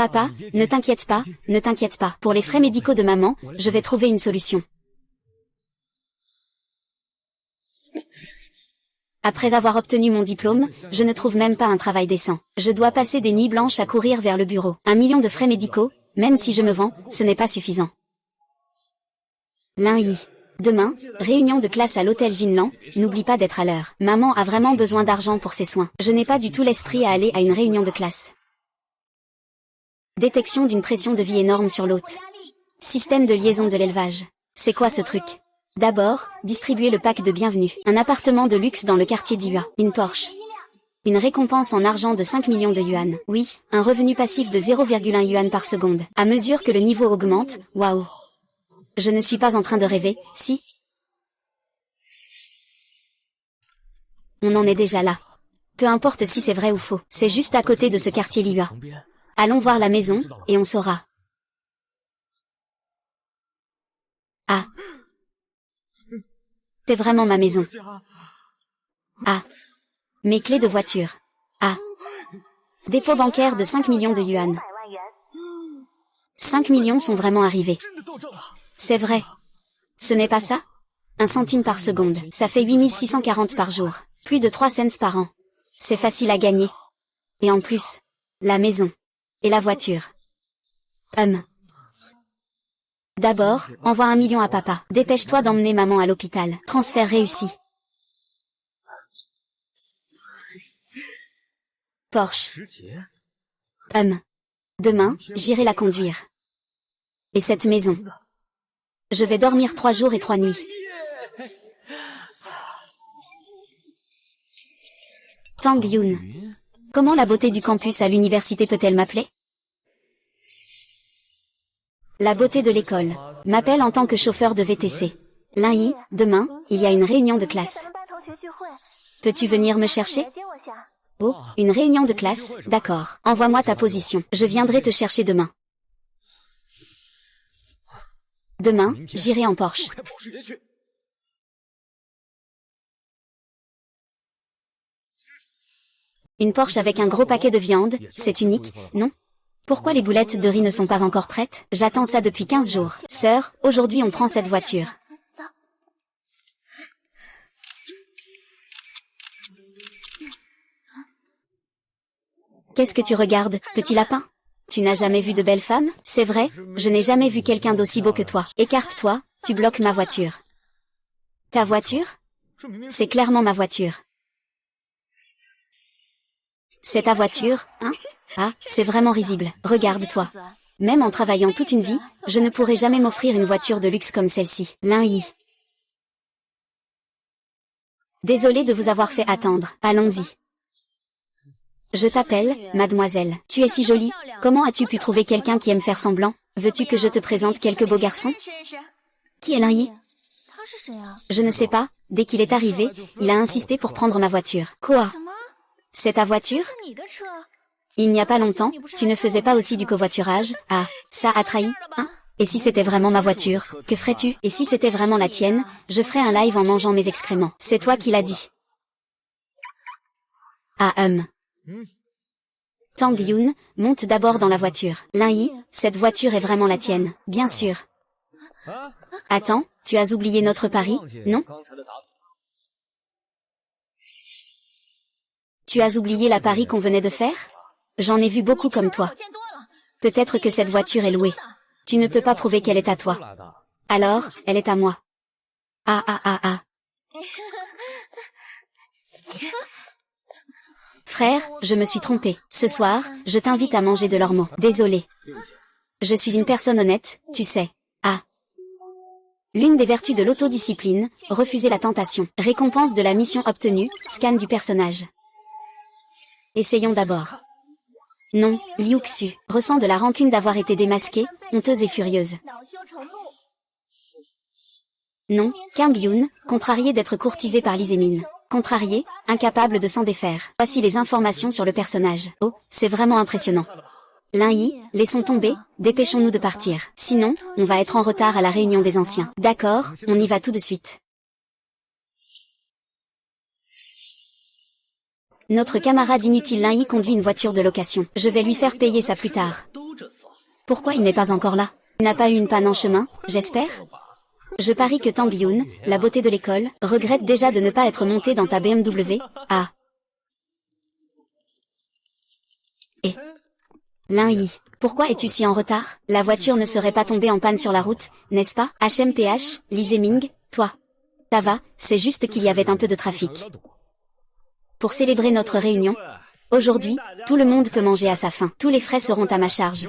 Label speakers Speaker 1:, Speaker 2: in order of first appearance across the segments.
Speaker 1: Papa, ne t'inquiète pas, ne t'inquiète pas. Pour les frais médicaux de maman, je vais trouver une solution. Après avoir obtenu mon diplôme, je ne trouve même pas un travail décent. Je dois passer des nuits blanches à courir vers le bureau. 1 million de frais médicaux, même si je me vends, ce n'est pas suffisant. Lundi. Demain, réunion de classe à l'hôtel Jinlan, n'oublie pas d'être à l'heure. Maman a vraiment besoin d'argent pour ses soins. Je n'ai pas du tout l'esprit à aller à une réunion de classe. Détection d'une pression de vie énorme sur l'hôte. Système de liaison de l'élevage. C'est quoi ce truc? D'abord, distribuer le pack de bienvenue. Un appartement de luxe dans le quartier d'Iwa. Une Porsche. Une récompense en argent de 5 millions de yuan. Oui, un revenu passif de 0,1 yuan par seconde. À mesure que le niveau augmente, waouh. Je ne suis pas en train de rêver, si? On en est déjà là. Peu importe si c'est vrai ou faux. C'est juste à côté de ce quartier Liua. Allons voir la maison, et on saura. Ah. C'est vraiment ma maison. Ah. Mes clés de voiture. Ah. Dépôt bancaire de 5 millions de yuan. 5 millions sont vraiment arrivés. C'est vrai. Ce n'est pas ça? 1 centime par seconde. Ça fait 8640 par jour. Plus de 3 cents par an. C'est facile à gagner. Et en plus, la maison. Et la voiture. D'abord, envoie 1 million à papa. Dépêche-toi d'emmener maman à l'hôpital. Transfert réussi. Porsche. Demain, j'irai la conduire. Et cette maison. Je vais dormir 3 jours et 3 nuits. Tang Yun. Comment la beauté du campus à l'université peut-elle m'appeler? La beauté de l'école m'appelle en tant que chauffeur de VTC. Lundi, demain, il y a une réunion de classe. Peux-tu venir me chercher? Oh, une réunion de classe, d'accord. Envoie-moi ta position. Je viendrai te chercher demain. Demain, j'irai en Porsche. Une Porsche avec un gros paquet de viande, c'est unique, non? Pourquoi les boulettes de riz ne sont pas encore prêtes? J'attends ça depuis 15 jours. Sœur, aujourd'hui on prend cette voiture. Qu'est-ce que tu regardes, petit lapin? Tu n'as jamais vu de belle femme? C'est vrai, je n'ai jamais vu quelqu'un d'aussi beau que toi. Écarte-toi, tu bloques ma voiture. Ta voiture? C'est clairement ma voiture. C'est ta voiture, hein? Ah, c'est vraiment risible. Regarde-toi. Même en travaillant toute une vie, je ne pourrai jamais m'offrir une voiture de luxe comme celle-ci. Lundi. Désolé de vous avoir fait attendre. Allons-y. Je t'appelle, mademoiselle. Tu es si jolie. Comment as-tu pu trouver quelqu'un qui aime faire semblant? Veux-tu que je te présente quelques beaux garçons? Qui est Lundi? Je ne sais pas. Dès qu'il est arrivé, il a insisté pour prendre ma voiture. Quoi? C'est ta voiture? Il n'y a pas longtemps, tu ne faisais pas aussi du covoiturage? Ah, ça a trahi, hein? Et si c'était vraiment ma voiture, que ferais-tu? Et si c'était vraiment la tienne, je ferais un live en mangeant mes excréments. C'est toi qui l'as dit. Ah Tang Yun, monte d'abord dans la voiture. Lundi, cette voiture est vraiment la tienne, bien sûr. Attends, tu as oublié notre pari, non? Tu as oublié la pari qu'on venait de faire? J'en ai vu beaucoup comme toi. Peut-être que cette voiture est louée. Tu ne peux pas prouver qu'elle est à toi. Alors, elle est à moi. Ah. Frère, je me suis trompée. Ce soir, je t'invite à manger de l'ormeau. Désolé. Je suis une personne honnête, tu sais. Ah. L'une des vertus de l'autodiscipline, refuser la tentation. Récompense de la mission obtenue, scan du personnage. Essayons d'abord. Non, Liu Xu ressent de la rancune d'avoir été démasquée, honteuse et furieuse. Non, Kang Yun, contrarié d'être courtisé par Lee Zemin. Contrarié, incapable de s'en défaire. Voici les informations sur le personnage. Oh, c'est vraiment impressionnant. Lundi, laissons tomber, dépêchons-nous de partir. Sinon, on va être en retard à la réunion des anciens. D'accord, on y va tout de suite. Notre camarade inutile Lundi conduit une voiture de location. Je vais lui faire payer ça plus tard. Pourquoi il n'est pas encore là? Il n'a pas eu une panne en chemin, j'espère? Je parie que Tang Yun, la beauté de l'école, regrette déjà de ne pas être montée dans ta BMW. Ah. Et Lin Yi, pourquoi es-tu si en retard? La voiture ne serait pas tombée en panne sur la route, n'est-ce pas? HMPH, Li Zeming, toi. Ça va, c'est juste qu'il y avait un peu de trafic. Pour célébrer notre réunion, aujourd'hui, tout le monde peut manger à sa faim. Tous les frais seront à ma charge.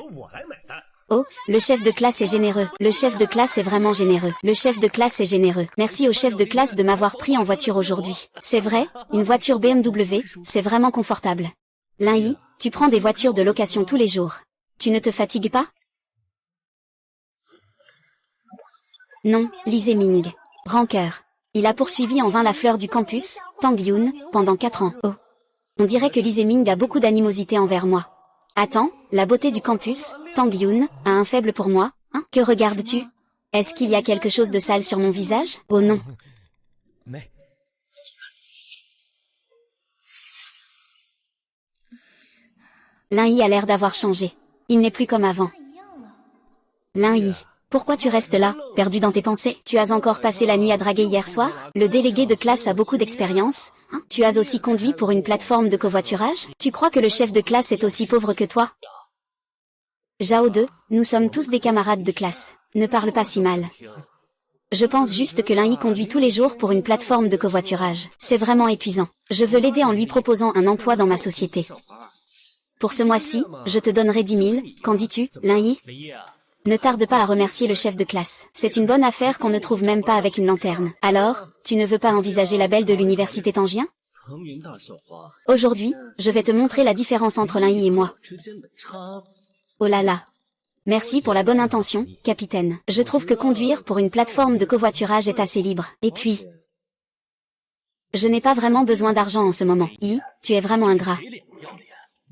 Speaker 1: Oh, le chef de classe est généreux. Le chef de classe est vraiment généreux. Le chef de classe est généreux. Merci au chef de classe de m'avoir pris en voiture aujourd'hui. C'est vrai, une voiture BMW, c'est vraiment confortable. Lin Yi, tu prends des voitures de location tous les jours. Tu ne te fatigues pas? Non, Li Zeming. Rancœur. Il a poursuivi en vain la fleur du campus, Tang Yun, pendant 4 ans. Oh. On dirait que Li Zeming a beaucoup d'animosité envers moi. Attends, la beauté du campus, Tang Yun, a un faible pour moi, hein? Que regardes-tu? Est-ce qu'il y a quelque chose de sale sur mon visage? Oh non. Lin Yi a l'air d'avoir changé. Il n'est plus comme avant. Lin Yi, pourquoi tu restes là, perdu dans tes pensées? Tu as encore passé la nuit à draguer hier soir? Le délégué de classe a beaucoup d'expérience, hein? Tu as aussi conduit pour une plateforme de covoiturage? Tu crois que le chef de classe est aussi pauvre que toi? Zhao 2, nous sommes tous des camarades de classe. Ne parle pas si mal. Je pense juste que Lin Yi conduit tous les jours pour une plateforme de covoiturage. C'est vraiment épuisant. Je veux l'aider en lui proposant un emploi dans ma société. Pour ce mois-ci, je te donnerai 10 000, qu'en dis-tu, Lin Yi? Ne tarde pas à remercier le chef de classe. C'est une bonne affaire qu'on ne trouve même pas avec une lanterne. Alors, tu ne veux pas envisager la belle de l'université Tangien? Aujourd'hui, je vais te montrer la différence entre Lin Yi et moi. Oh là là. Merci pour la bonne intention, capitaine. Je trouve que conduire pour une plateforme de covoiturage est assez libre. Et puis, je n'ai pas vraiment besoin d'argent en ce moment. Yi, tu es vraiment ingrat.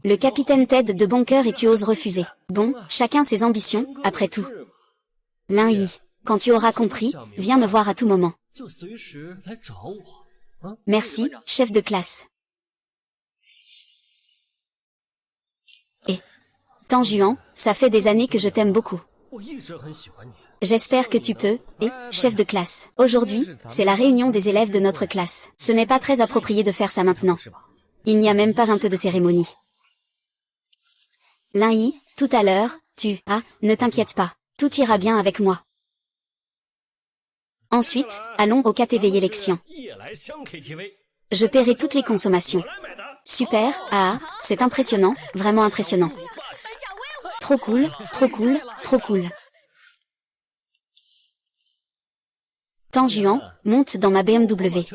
Speaker 1: Le capitaine t'aide de bon cœur et tu oses refuser. Bon, chacun ses ambitions, après tout. Lin Yi, quand tu auras compris, viens me voir à tout moment. Merci, chef de classe. Et Tang Juan, ça fait des années que je t'aime beaucoup. J'espère que tu peux, et, chef de classe. Aujourd'hui, c'est la réunion des élèves de notre classe. Ce n'est pas très approprié de faire ça maintenant. Il n'y a même pas un peu de cérémonie. Lin Yi, tout à l'heure, ne t'inquiète pas. Tout ira bien avec moi. Ensuite, allons au KTV élection. Je paierai toutes les consommations. Super, c'est impressionnant, vraiment impressionnant. Trop cool, trop cool, trop cool. Tang Juan, monte dans ma BMW.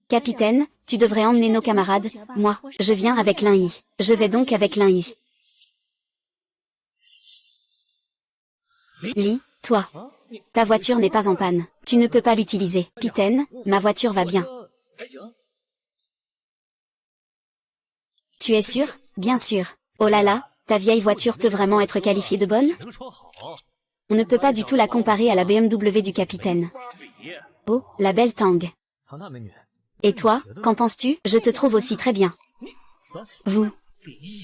Speaker 1: Capitaine, tu devrais emmener nos camarades, moi, je viens avec Lin Yi. Je vais donc avec Lin Yi. Li, toi. Ta voiture n'est pas en panne. Tu ne peux pas l'utiliser. Capitaine, ma voiture va bien. Tu es sûr? Bien sûr. Oh là là, ta vieille voiture peut vraiment être qualifiée de bonne? On ne peut pas du tout la comparer à la BMW du capitaine. Oh, la belle Tang. Et toi, qu'en penses-tu? Je te trouve aussi très bien. Vous.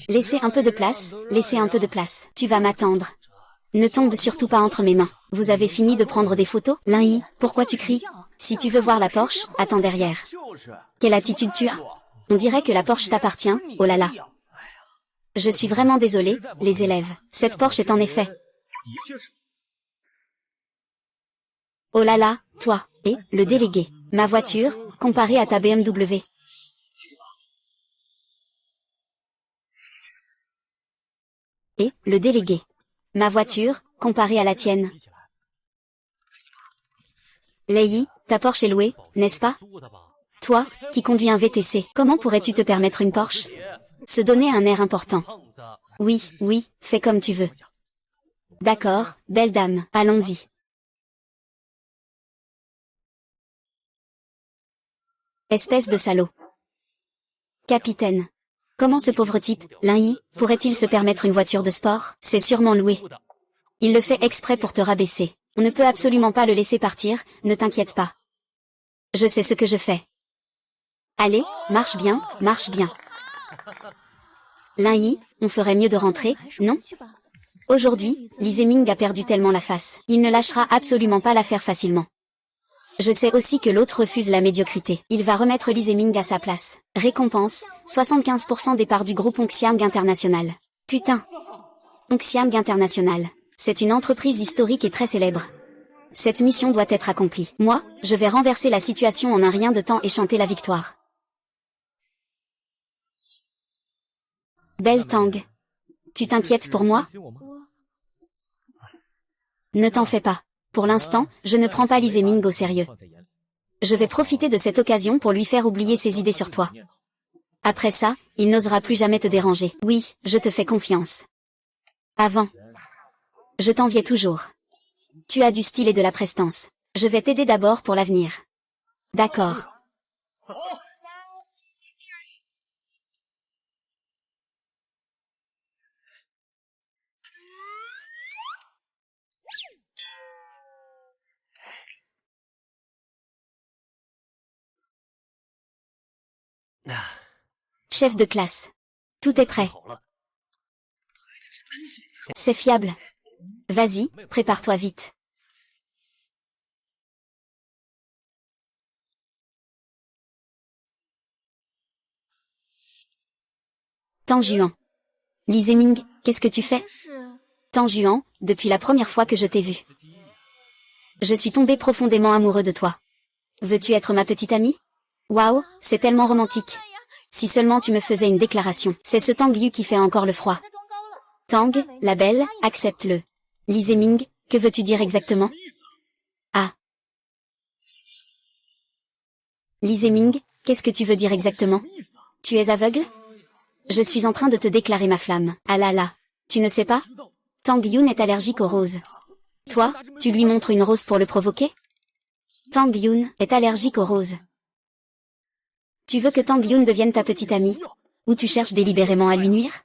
Speaker 1: Laissez un peu de place, laissez un peu de place. Tu vas m'attendre. Ne tombe surtout pas entre mes mains. Vous avez fini de prendre des photos? Lin Yi, pourquoi tu cries? Si tu veux voir la Porsche, attends derrière. Quelle attitude tu as? On dirait que la Porsche t'appartient, oh là là. Je suis vraiment désolée, les élèves. Cette Porsche est en effet. Oh là là, toi, et, le délégué. Ma voiture, comparée à ta BMW. Et, le délégué. Ma voiture, comparée à la tienne. Lei, ta Porsche est louée, n'est-ce pas? Toi, qui conduis un VTC, comment pourrais-tu te permettre une Porsche? Se donner un air important. Oui, oui, fais comme tu veux. D'accord, belle dame, allons-y. Espèce de salaud. Capitaine. Comment ce pauvre type, Lin Yi, pourrait-il se permettre une voiture de sport? C'est sûrement loué. Il le fait exprès pour te rabaisser. On ne peut absolument pas le laisser partir, ne t'inquiète pas. Je sais ce que je fais. Allez, marche bien, marche bien. Lin Yi, on ferait mieux de rentrer, non? Aujourd'hui, Lee Zeming a perdu tellement la face. Il ne lâchera absolument pas l'affaire facilement. Je sais aussi que l'autre refuse la médiocrité. Il va remettre Lee Zeming à sa place. Récompense, 75% des parts du groupe Onxiang International. Putain. Onxiang International. C'est une entreprise historique et très célèbre. Cette mission doit être accomplie. Moi, je vais renverser la situation en un rien de temps et chanter la victoire. Belle Tang. Tu t'inquiètes pour moi? Ne t'en fais pas. Pour l'instant, je ne prends pas Lee Zeming au sérieux. Je vais profiter de cette occasion pour lui faire oublier ses idées sur toi. Après ça, il n'osera plus jamais te déranger. Oui, je te fais confiance. Avant. Je t'enviais toujours. Tu as du style et de la prestance. Je vais t'aider d'abord pour l'avenir. D'accord. Chef de classe. Tout est prêt. C'est fiable. Vas-y, prépare-toi vite. Tang Juan. Lee Zeming, qu'est-ce que tu fais? Tang Juan, depuis la première fois que je t'ai vu. Je suis tombé profondément amoureux de toi. Veux-tu être ma petite amie? Waouh, c'est tellement romantique. Si seulement tu me faisais une déclaration. C'est ce Tang Yu qui fait encore le froid. Tang, la belle, accepte-le. Lee Zeming, que veux-tu dire exactement? Ah. Lee Zeming, qu'est-ce que tu veux dire exactement? Tu es aveugle? Je suis en train de te déclarer ma flamme. Ah là là. Tu ne sais pas? Tang Yun est allergique aux roses. Toi, tu lui montres une rose pour le provoquer? Tang Yun est allergique aux roses. Tu veux que Tang Yun devienne ta petite amie? Ou tu cherches délibérément à lui nuire?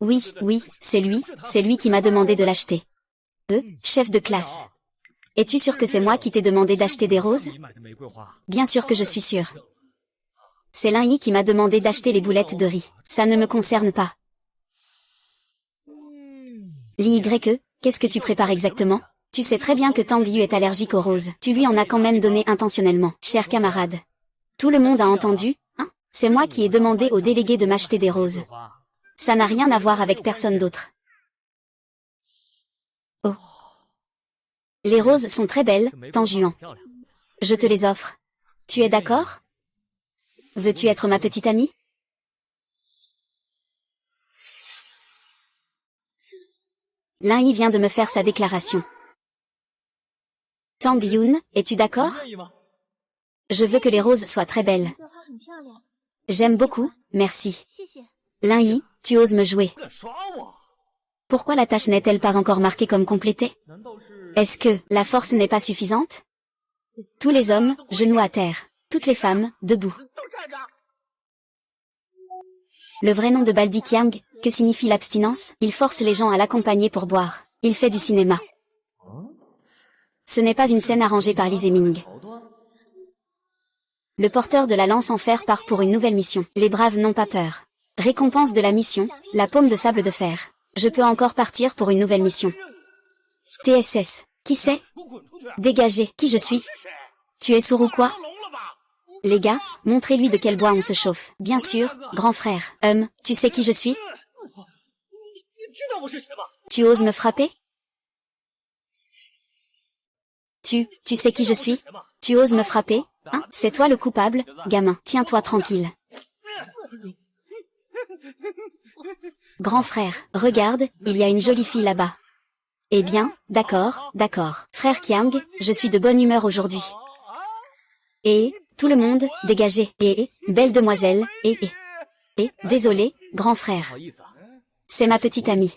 Speaker 1: Oui, c'est lui qui m'a demandé de l'acheter. Chef de classe. Es-tu sûr que c'est moi qui t'ai demandé d'acheter des roses? Bien sûr que je suis sûr. C'est Lin Yi qui m'a demandé d'acheter les boulettes de riz. Ça ne me concerne pas. Li Y, qu'est-ce que tu prépares exactement? Tu sais très bien que Tang Yu est allergique aux roses. Tu lui en as quand même donné intentionnellement, cher camarade. Tout le monde a entendu, hein? C'est moi qui ai demandé au délégué de m'acheter des roses. Ça n'a rien à voir avec personne d'autre. Oh. Les roses sont très belles, Tang Juan. Je te les offre. Tu es d'accord? Veux-tu être ma petite amie? Lin Yi vient de me faire sa déclaration. Tang Yun, es-tu d'accord? Je veux que les roses soient très belles. J'aime beaucoup, merci. Lin Yi, tu oses me jouer. Pourquoi la tâche n'est-elle pas encore marquée comme complétée? Est-ce que la force n'est pas suffisante? Tous les hommes, genoux à terre. Toutes les femmes, debout. Le vrai nom de Baldi Qiang, que signifie l'abstinence? Il force les gens à l'accompagner pour boire. Il fait du cinéma. Ce n'est pas une scène arrangée par Lee Zeming. Le porteur de la lance en fer part pour une nouvelle mission. Les braves n'ont pas peur. Récompense de la mission, la paume de sable de fer. Je peux encore partir pour une nouvelle mission. TSS. Qui c'est? Dégagez. Qui je suis? Tu es sourd ou quoi? Les gars, montrez-lui de quel bois on se chauffe. Bien sûr, grand frère. Tu sais qui je suis? Tu oses me frapper? Tu sais qui je suis? Tu oses me frapper? Hein? C'est toi le coupable, gamin. Tiens-toi tranquille. Grand frère, regarde, il y a une jolie fille là-bas. Eh bien, d'accord. Frère Qiang, je suis de bonne humeur aujourd'hui. Et, tout le monde, dégagez. Et, belle demoiselle, et, désolé, grand frère. C'est ma petite amie.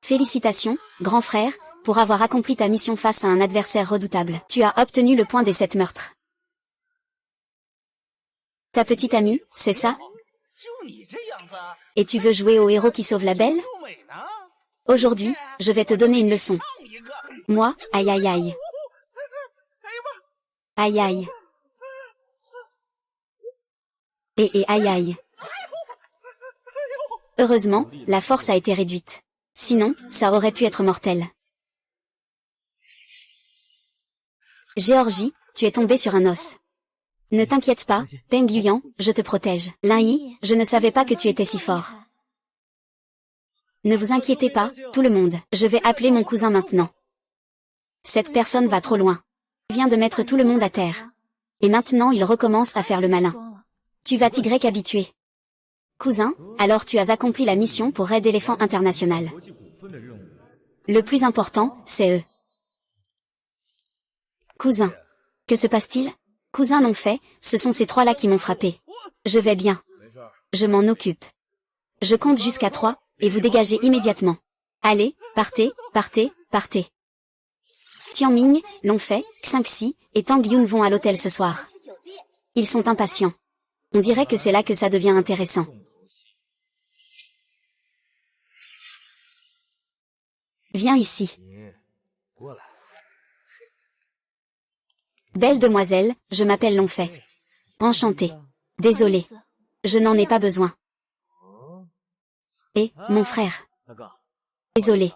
Speaker 1: Félicitations, grand frère, pour avoir accompli ta mission face à un adversaire redoutable. Tu as obtenu le point des 7 meurtres. Ta petite amie, c'est ça? Et tu veux jouer au héros qui sauve la belle? Aujourd'hui, je vais te donner une leçon. Moi, aïe aïe aïe. Aïe aïe. Et aïe aïe. Heureusement, la force a été réduite. Sinon, ça aurait pu être mortel. Géorgie, tu es tombé sur un os. Ne t'inquiète pas, Peng Yuyan, je te protège. Lin Yi, je ne savais pas que tu étais si fort. Ne vous inquiétez pas, tout le monde. Je vais appeler mon cousin maintenant. Cette personne va trop loin. Il vient de mettre tout le monde à terre. Et maintenant il recommence à faire le malin. Tu vas Y habitué. Cousin, alors tu as accompli la mission pour Red Elephant International. Le plus important, c'est eux. Cousin. Que se passe-t-il? Cousin l'ont fait, ce sont ces trois-là qui m'ont frappé. Je vais bien. Je m'en occupe. Je compte jusqu'à 3, et vous dégagez immédiatement. Allez, partez, partez, partez. Tianming, l'ont fait, Xingxi et Tang Yun vont à l'hôtel ce soir. Ils sont impatients. On dirait que c'est là que ça devient intéressant. Viens ici. Belle demoiselle, je m'appelle Longfei. Enchantée. Désolée. Je n'en ai pas besoin. Et, mon frère. Désolé.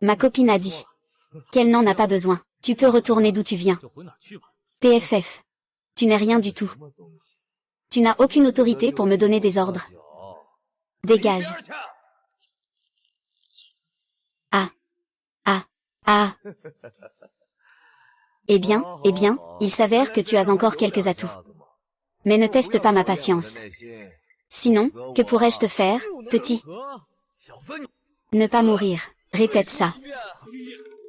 Speaker 1: Ma copine a dit qu'elle n'en a pas besoin. Tu peux retourner d'où tu viens. PFF. Tu n'es rien du tout. Tu n'as aucune autorité pour me donner des ordres. Dégage. Ah. Ah. Ah. Eh bien, il s'avère que tu as encore quelques atouts. Mais ne teste pas ma patience. Sinon, que pourrais-je te faire, petit? Ne pas mourir. Répète ça.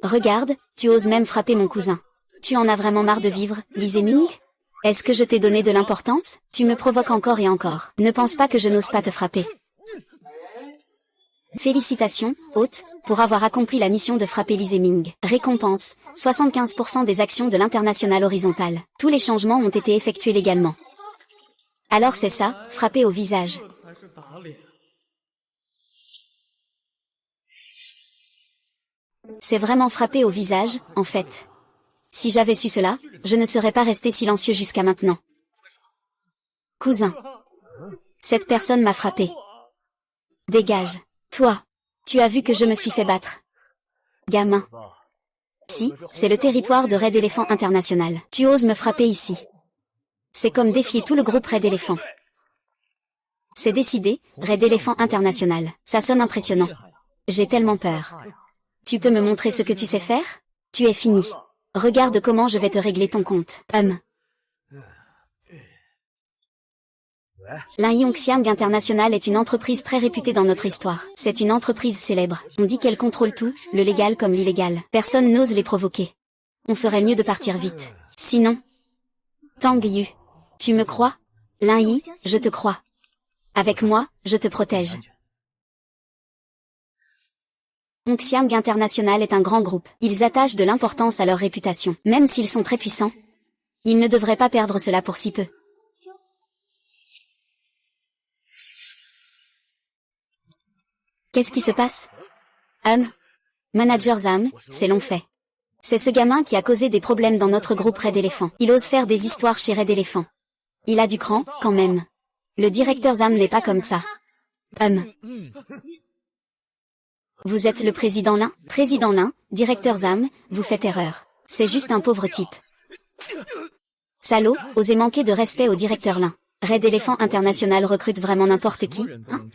Speaker 1: Regarde, tu oses même frapper mon cousin. Tu en as vraiment marre de vivre, Li Zeming? Est-ce que je t'ai donné de l'importance? Tu me provoques encore et encore. Ne pense pas que je n'ose pas te frapper. Félicitations, hôte, pour avoir accompli la mission de frapper Li Zeming. Récompense, 75% des actions de l'international horizontal. Tous les changements ont été effectués légalement. Alors c'est ça, frapper au visage. C'est vraiment frapper au visage, en fait. Si j'avais su cela, je ne serais pas resté silencieux jusqu'à maintenant. Cousin. Cette personne m'a frappé. Dégage. Toi. Tu as vu que je me suis fait battre. Gamin. Si, c'est le territoire de Red Elephant International. Tu oses me frapper ici. C'est comme défier tout le groupe Red Elephant. C'est décidé, Red Elephant International. Ça sonne impressionnant. J'ai tellement peur. Tu peux me montrer ce que tu sais faire? Tu es fini. Regarde comment je vais te régler ton compte. Lin Yongxiang International est une entreprise très réputée dans notre histoire. C'est une entreprise célèbre. On dit qu'elle contrôle tout, le légal comme l'illégal. Personne n'ose les provoquer. On ferait mieux de partir vite. Sinon... Tang Yu. Tu me crois? Lin Yi, je te crois. Avec moi, je te protège. Yongxiang International est un grand groupe. Ils attachent de l'importance à leur réputation. Même s'ils sont très puissants, ils ne devraient pas perdre cela pour si peu. Qu'est-ce qui se passe? Manager Zam, c'est Longfei. C'est ce gamin qui a causé des problèmes dans notre groupe Red Elephant. Il ose faire des histoires chez Red Elephant. Il a du cran, quand même. Le directeur Zam n'est pas comme ça. Vous êtes le président Lin? Président Lin, directeur Zam, vous faites erreur. C'est juste un pauvre type. Salaud, osez manquer de respect au directeur Lin. Red Elephant International recrute vraiment n'importe qui, hein?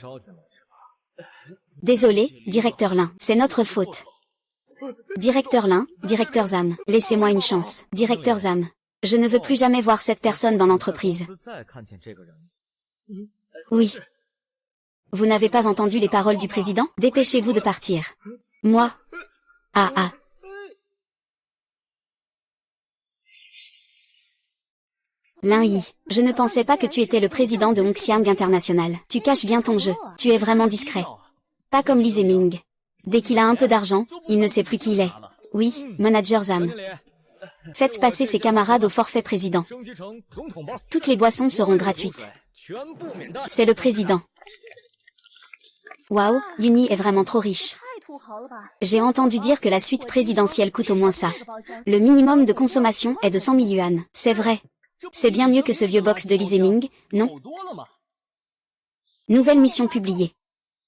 Speaker 1: Désolé, directeur Lin, c'est notre faute. Directeur Lin, directeur Zam, laissez-moi une chance. Directeur Zam, je ne veux plus jamais voir cette personne dans l'entreprise. Oui. Vous n'avez pas entendu les paroles du président? Dépêchez-vous de partir. Moi? Ah. Lin Yi, je ne pensais pas que tu étais le président de Yongxiang International. Tu caches bien ton jeu, tu es vraiment discret. Pas comme Li Zeming. Dès qu'il a un peu d'argent, il ne sait plus qui il est. Oui, manager Zam. Faites passer ses camarades au forfait président. Toutes les boissons seront gratuites. C'est le président. Waouh, Yuni est vraiment trop riche. J'ai entendu dire que la suite présidentielle coûte au moins ça. Le minimum de consommation est de 100 000 yuan. C'est vrai. C'est bien mieux que ce vieux box de Li Zeming, non? Nouvelle mission publiée.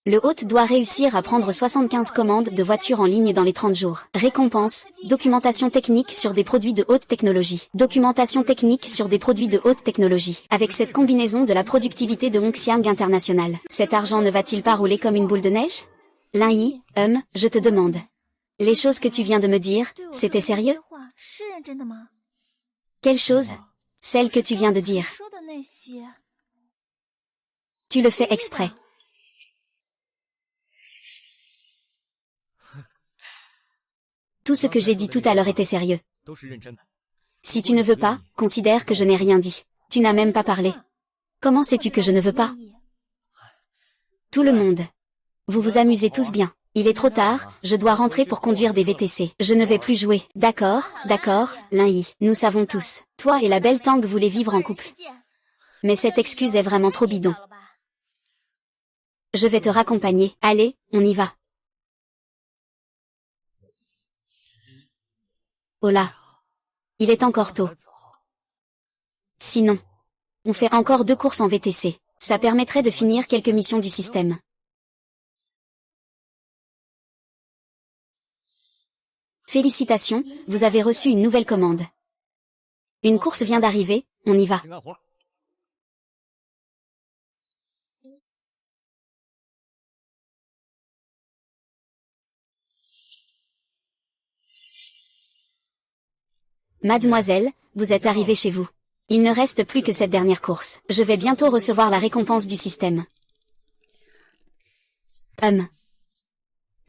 Speaker 1: Le hôte doit réussir à prendre 75 commandes de voitures en ligne dans les 30 jours. Récompense, documentation technique sur des produits de haute technologie. Documentation technique sur des produits de haute technologie. Avec cette combinaison de la productivité de Hongxiang International, cet argent ne va-t-il pas rouler comme une boule de neige? Lin Yi, je te demande. Les choses que tu viens de me dire, c'était sérieux? Quelle chose? Celle que tu viens de dire. Tu le fais exprès. Tout ce que j'ai dit tout à l'heure était sérieux. Si tu ne veux pas, considère que je n'ai rien dit. Tu n'as même pas parlé. Comment sais-tu que je ne veux pas? Tout le monde. Vous vous amusez tous bien. Il est trop tard, je dois rentrer pour conduire des VTC. Je ne vais plus jouer. D'accord, Lin Yi. Nous savons tous. Toi et la belle Tang voulez vivre en couple. Mais cette excuse est vraiment trop bidon. Je vais te raccompagner. Allez, on y va. Oh là. Il est encore tôt. Sinon, on fait encore 2 courses en VTC. Ça permettrait de finir quelques missions du système. Félicitations, vous avez reçu une nouvelle commande. Une course vient d'arriver, on y va. Mademoiselle, vous êtes arrivée chez vous. Il ne reste plus que cette dernière course. Je vais bientôt recevoir la récompense du système.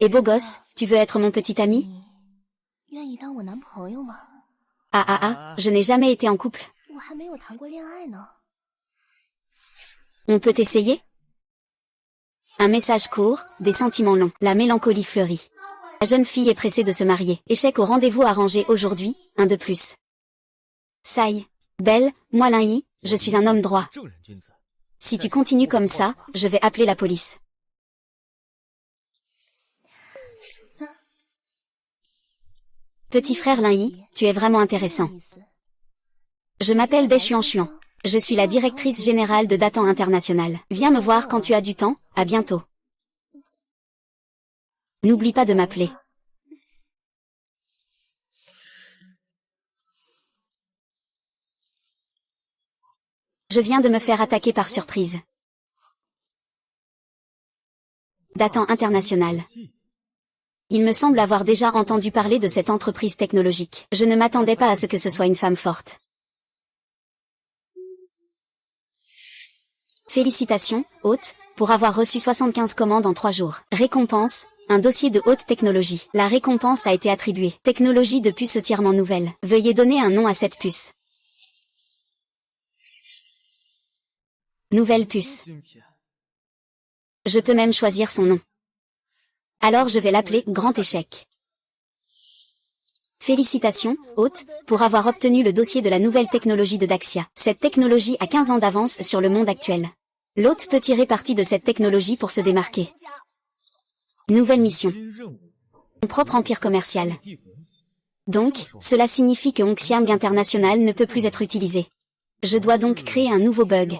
Speaker 1: Et beau gosse, tu veux être mon petit ami? Je n'ai jamais été en couple. On peut essayer? Un message court, des sentiments longs, la mélancolie fleurit. La jeune fille est pressée de se marier. Échec au rendez-vous arrangé aujourd'hui, un de plus. Sai. Belle, moi Lin Yi, je suis un homme droit. Si tu continues comme ça, je vais appeler la police. Petit frère Lin Yi, tu es vraiment intéressant. Je m'appelle Bai Xuan. Je suis la directrice générale de Datan International. Viens me voir quand tu as du temps, à bientôt. N'oublie pas de m'appeler. Je viens de me faire attaquer par surprise. Datan International. Il me semble avoir déjà entendu parler de cette entreprise technologique. Je ne m'attendais pas à ce que ce soit une femme forte. Félicitations, hôte, pour avoir reçu 75 commandes en 3 jours. Récompense, un dossier de haute technologie. La récompense a été attribuée. Technologie de puce entièrement nouvelle. Veuillez donner un nom à cette puce. Nouvelle puce. Je peux même choisir son nom. Alors je vais l'appeler Grand Échec. Félicitations, hôte, pour avoir obtenu le dossier de la nouvelle technologie de Daxia. Cette technologie a 15 ans d'avance sur le monde actuel. L'hôte peut tirer parti de cette technologie pour se démarquer. Nouvelle mission. Mon propre empire commercial. Donc, cela signifie que Hongxiang International ne peut plus être utilisé. Je dois donc créer un nouveau bug.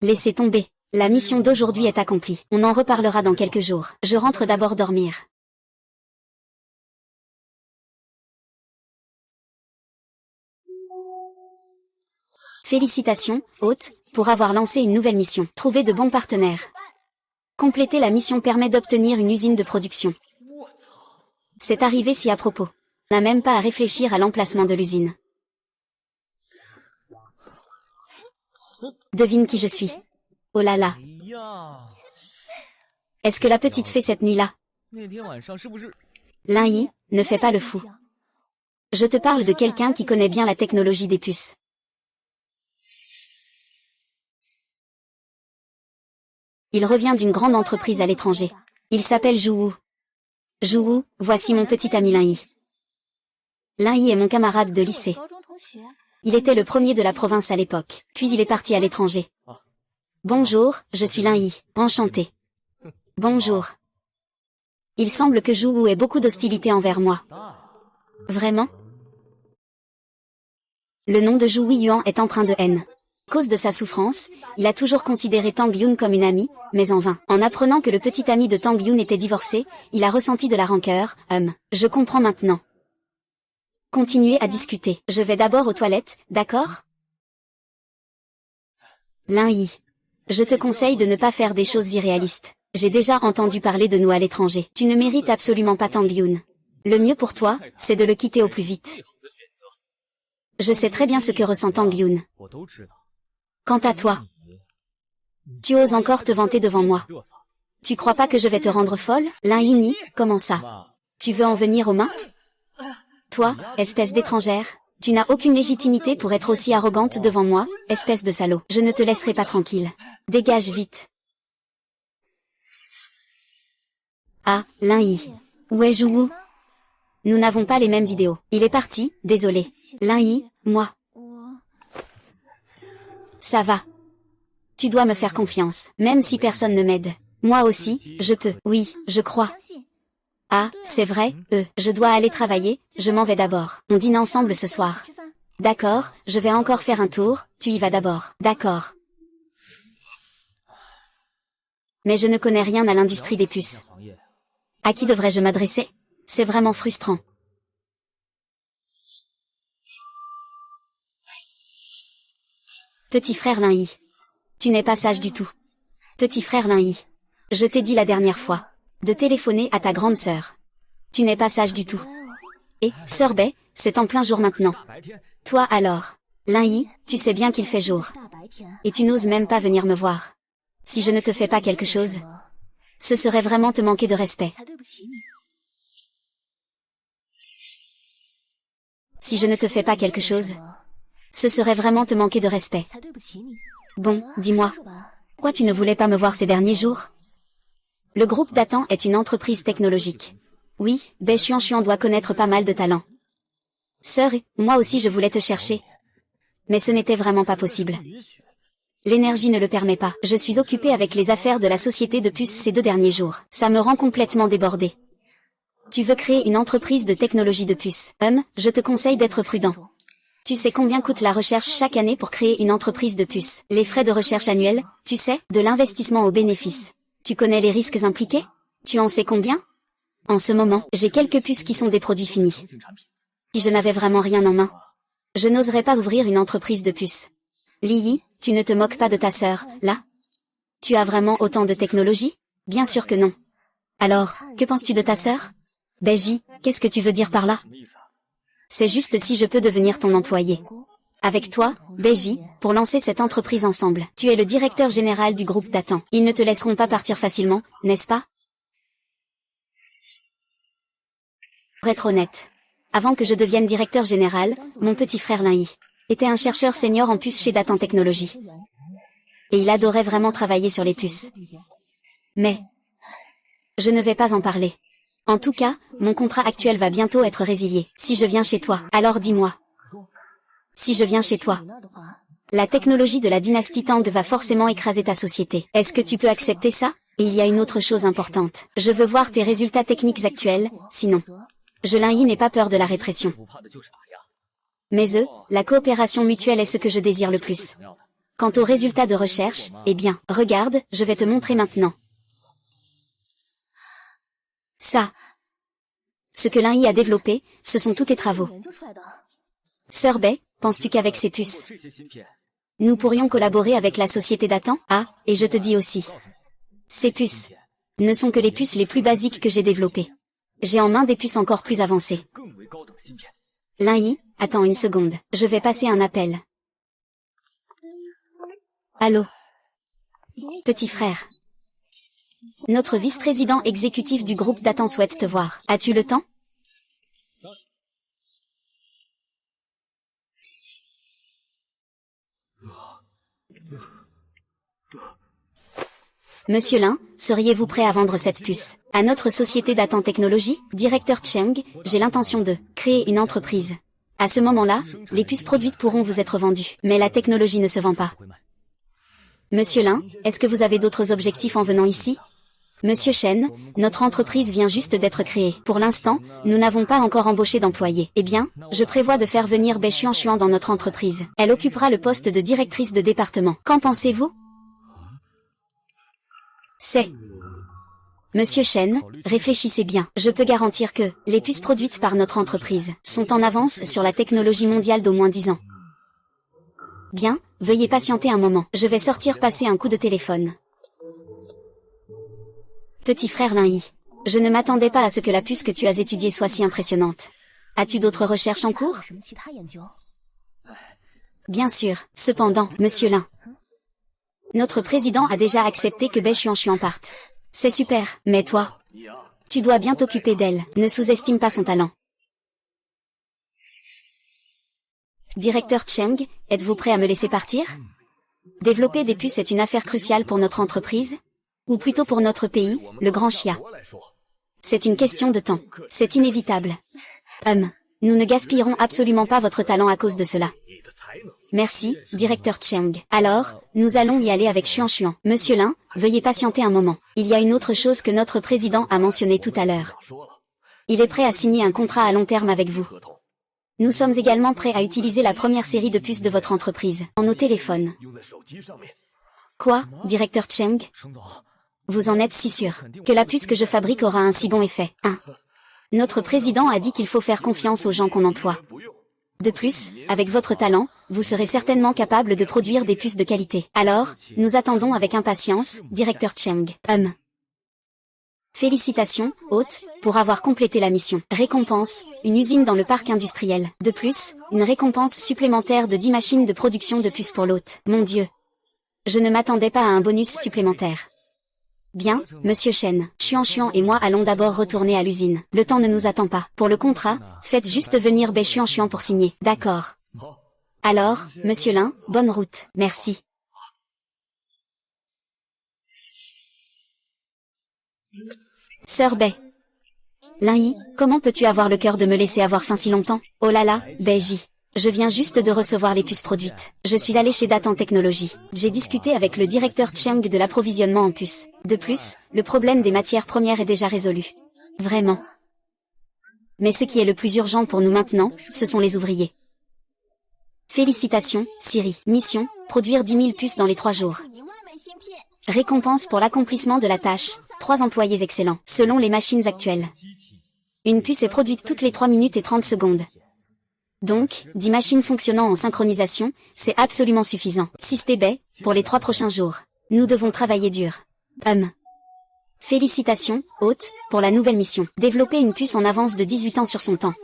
Speaker 1: Laissez tomber. La mission d'aujourd'hui est accomplie. On en reparlera dans quelques jours. Je rentre d'abord dormir. Félicitations, hôte, pour avoir lancé une nouvelle mission. Trouver de bons partenaires. Compléter la mission permet d'obtenir une usine de production. C'est arrivé si à propos. On n'a même pas à réfléchir à l'emplacement de l'usine. Devine qui je suis. Oh là là. Est-ce que la petite fait cette nuit-là? Lin Yi, ne fais pas le fou. Je te parle de quelqu'un qui connaît bien la technologie des puces. Il revient d'une grande entreprise à l'étranger. Il s'appelle Zhu Wu. Zhu Wu, voici mon petit ami Lin Yi. Lin Yi est mon camarade de lycée. Il était le premier de la province à l'époque, puis il est parti à l'étranger. Bonjour, je suis Lin Yi, enchanté. Bonjour. Il semble que Zhu Wu ait beaucoup d'hostilité envers moi. Vraiment? Le nom de Zhu Yuan est empreint de haine. À cause de sa souffrance, il a toujours considéré Tang Yun comme une amie, mais en vain. En apprenant que le petit ami de Tang Yun était divorcé, il a ressenti de la rancœur. Je comprends maintenant. Continuez à discuter. Je vais d'abord aux toilettes, d'accord? Lin Yi. Je te conseille de ne pas faire des choses irréalistes. J'ai déjà entendu parler de nous à l'étranger. Tu ne mérites absolument pas Tang Yun. Le mieux pour toi, c'est de le quitter au plus vite. Je sais très bien ce que ressent Tang Yun. Quant à toi, tu oses encore te vanter devant moi. Tu crois pas que je vais te rendre folle? Lin Yi, comment ça? Tu veux en venir aux mains? Toi, espèce d'étrangère, tu n'as aucune légitimité pour être aussi arrogante devant moi, espèce de salaud. Je ne te laisserai pas tranquille. Dégage vite. Ah, Lin Yi. Où est Zhu Wu? Nous n'avons pas les mêmes idéaux. Il est parti, désolé. Lin Yi, moi. Ça va. Tu dois me faire confiance, même si personne ne m'aide. Moi aussi, je peux. Oui, je crois. Ah, c'est vrai, je dois aller travailler, je m'en vais d'abord. On dîne ensemble ce soir. D'accord, je vais encore faire un tour, tu y vas d'abord. D'accord. Mais je ne connais rien à l'industrie des puces. À qui devrais-je m'adresser? C'est vraiment frustrant. Petit frère Lin Yi. Tu n'es pas sage du tout. Petit frère Lin Yi. Je t'ai dit la dernière fois de téléphoner à ta grande sœur. Tu n'es pas sage du tout. Et, sœur Bai, c'est en plein jour maintenant. Toi alors. Lin Yi, tu sais bien qu'il fait jour. Et tu n'oses même pas venir me voir. Si je ne te fais pas quelque chose, ce serait vraiment te manquer de respect. Si je ne te fais pas quelque chose, ce serait vraiment te manquer de respect. Bon, dis-moi. Pourquoi tu ne voulais pas me voir ces derniers jours? Le groupe Datan est une entreprise technologique. Oui, Bai Xuan doit connaître pas mal de talents. Sœur, moi aussi je voulais te chercher. Mais ce n'était vraiment pas possible. L'énergie ne le permet pas. Je suis occupée avec les affaires de la société de puces ces 2 derniers jours. Ça me rend complètement débordée. Tu veux créer une entreprise de technologie de puces. Je te conseille d'être prudent. Tu sais combien coûte la recherche chaque année pour créer une entreprise de puces? Les frais de recherche annuels, tu sais, de l'investissement au bénéfice. Tu connais les risques impliqués? Tu en sais combien? En ce moment, j'ai quelques puces qui sont des produits finis. Si je n'avais vraiment rien en main, je n'oserais pas ouvrir une entreprise de puces. Li Yi, tu ne te moques pas de ta sœur, là? Tu as vraiment autant de technologie? Bien sûr que non. Alors, que penses-tu de ta sœur? Bai Ji, qu'est-ce que tu veux dire par là? C'est juste si je peux devenir ton employé. Avec toi, Bai Ji, pour lancer cette entreprise ensemble. Tu es le directeur général du groupe Datan. Ils ne te laisseront pas partir facilement, n'est-ce pas? Pour être honnête, avant que je devienne directeur général, mon petit frère Lin Yi était un chercheur senior en puces chez Datan Technologies. Et il adorait vraiment travailler sur les puces. Mais je ne vais pas en parler. En tout cas, mon contrat actuel va bientôt être résilié. Si je viens chez toi, alors dis-moi. Si je viens chez toi, la technologie de la dynastie Tang va forcément écraser ta société. Est-ce que tu peux accepter ça? Et il y a une autre chose importante. Je veux voir tes résultats techniques actuels, sinon. Lin Yi n'ai pas peur de la répression. Mais la coopération mutuelle est ce que je désire le plus. Quant aux résultats de recherche, eh bien, regarde, je vais te montrer maintenant. Ça. Ce que Lin Yi a développé, ce sont tous tes travaux. Sœur Bai, penses-tu qu'avec ces puces, nous pourrions collaborer avec la société Datan? Ah, et je te dis aussi. Ces puces ne sont que les puces les plus basiques que j'ai développées. J'ai en main des puces encore plus avancées. Lin Yi, attends une seconde, je vais passer un appel. Allô? Petit frère. Notre vice-président exécutif du groupe Datan souhaite te voir. As-tu le temps? Monsieur Lin, seriez-vous prêt à vendre cette puce à notre société Datan Technologies? Directeur Cheng, j'ai l'intention de créer une entreprise. À ce moment-là, les puces produites pourront vous être vendues, mais la technologie ne se vend pas. Monsieur Lin, est-ce que vous avez d'autres objectifs en venant ici? Monsieur Chen, notre entreprise vient juste d'être créée. Pour l'instant, nous n'avons pas encore embauché d'employés. Eh bien, je prévois de faire venir Bai Xuanxuan dans notre entreprise. Elle occupera le poste de directrice de département. Qu'en pensez-vous? C'est... Monsieur Chen, réfléchissez bien. Je peux garantir que les puces produites par notre entreprise sont en avance sur la technologie mondiale d'au moins 10 ans. Bien, veuillez patienter un moment. Je vais sortir passer un coup de téléphone. Petit frère Lin Yi, je ne m'attendais pas à ce que la puce que tu as étudiée soit si impressionnante. As-tu d'autres recherches en cours? Bien sûr. Cependant, Monsieur Lin, notre président a déjà accepté que Bai Xuanxuan parte. C'est super, mais toi, tu dois bien t'occuper d'elle. Ne sous-estime pas son talent. Directeur Cheng, êtes-vous prêt à me laisser partir? Développer des puces est une affaire cruciale pour notre entreprise, ou plutôt pour notre pays, le Grand Xia. C'est une question de temps. C'est inévitable. Nous ne gaspillerons absolument pas votre talent à cause de cela. Merci, directeur Cheng. Alors, nous allons y aller avec Xuanxuan. Monsieur Lin, veuillez patienter un moment. Il y a une autre chose que notre président a mentionnée tout à l'heure. Il est prêt à signer un contrat à long terme avec vous. Nous sommes également prêts à utiliser la première série de puces de votre entreprise, en nos téléphones. Quoi, directeur Cheng? Vous en êtes si sûr que la puce que je fabrique aura un si bon effet, hein? Notre président a dit qu'il faut faire confiance aux gens qu'on emploie. De plus, avec votre talent, vous serez certainement capable de produire des puces de qualité. Alors, nous attendons avec impatience, directeur Cheng. Félicitations, hôte, pour avoir complété la mission. Récompense, une usine dans le parc industriel. De plus, une récompense supplémentaire de 10 machines de production de puces pour l'hôte. Mon Dieu. Je ne m'attendais pas à un bonus supplémentaire. Bien, Monsieur Chen, Xuanxuan et moi allons d'abord retourner à l'usine. Le temps ne nous attend pas. Pour le contrat, faites juste venir Bai Xuanxuan pour signer. D'accord. Alors, Monsieur Lin, bonne route. Merci. Sœur Bai. Lin Yi, comment peux-tu avoir le cœur de me laisser avoir faim si longtemps? Oh là là, Bai Ji. Je viens juste de recevoir les puces produites. Je suis allé chez Datan Technologies. J'ai discuté avec le directeur Cheng de l'approvisionnement en puces. De plus, le problème des matières premières est déjà résolu. Vraiment. Mais ce qui est le plus urgent pour nous maintenant, ce sont les ouvriers. Félicitations, Siri. Mission, produire 10 000 puces dans les 3 jours. Récompense pour l'accomplissement de la tâche. 3 employés excellents, selon les machines actuelles. Une puce est produite toutes les 3 minutes et 30 secondes. Donc, 10 machines fonctionnant en synchronisation, c'est absolument suffisant. Systé Bai, pour les 3 prochains jours. Nous devons travailler dur. Félicitations, hôte, pour la nouvelle mission. Développer une puce en avance de 18 ans sur son temps.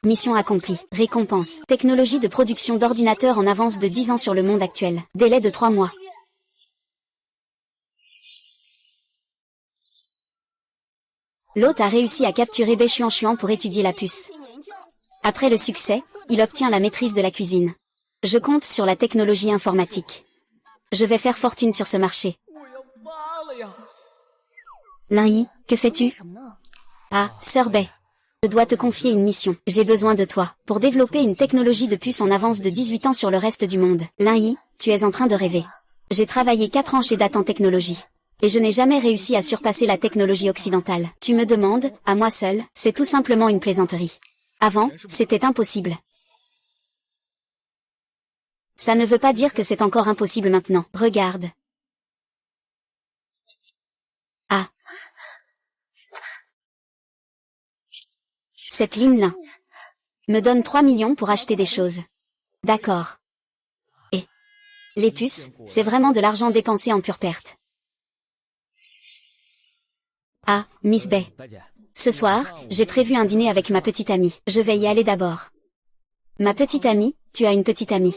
Speaker 1: Mission accomplie. Récompense. Technologie de production d'ordinateurs en avance de 10 ans sur le monde actuel. Délai de 3 mois. L'hôte a réussi à capturer Bai Xuanxuan pour étudier la puce. Après le succès, il obtient la maîtrise de la cuisine. Je compte sur la technologie informatique. Je vais faire fortune sur ce marché. Lin Yi, que fais-tu? Ah, Sœur Bai. Je dois te confier une mission. J'ai besoin de toi, pour développer une technologie de puce en avance de 18 ans sur le reste du monde. Lin Yi, tu es en train de rêver. J'ai travaillé 4 ans chez Datan Technologies. Et je n'ai jamais réussi à surpasser la technologie occidentale. Tu me demandes, à moi seul, c'est tout simplement une plaisanterie. Avant, c'était impossible. Ça ne veut pas dire que c'est encore impossible maintenant. Regarde. Ah. Cette ligne-là me donne 3 millions pour acheter des choses. D'accord. Et les puces, c'est vraiment de l'argent dépensé en pure perte. Ah, Miss Bai. Ce soir, j'ai prévu un dîner avec ma petite amie. Je vais y aller d'abord. Ma petite amie, tu as une petite amie.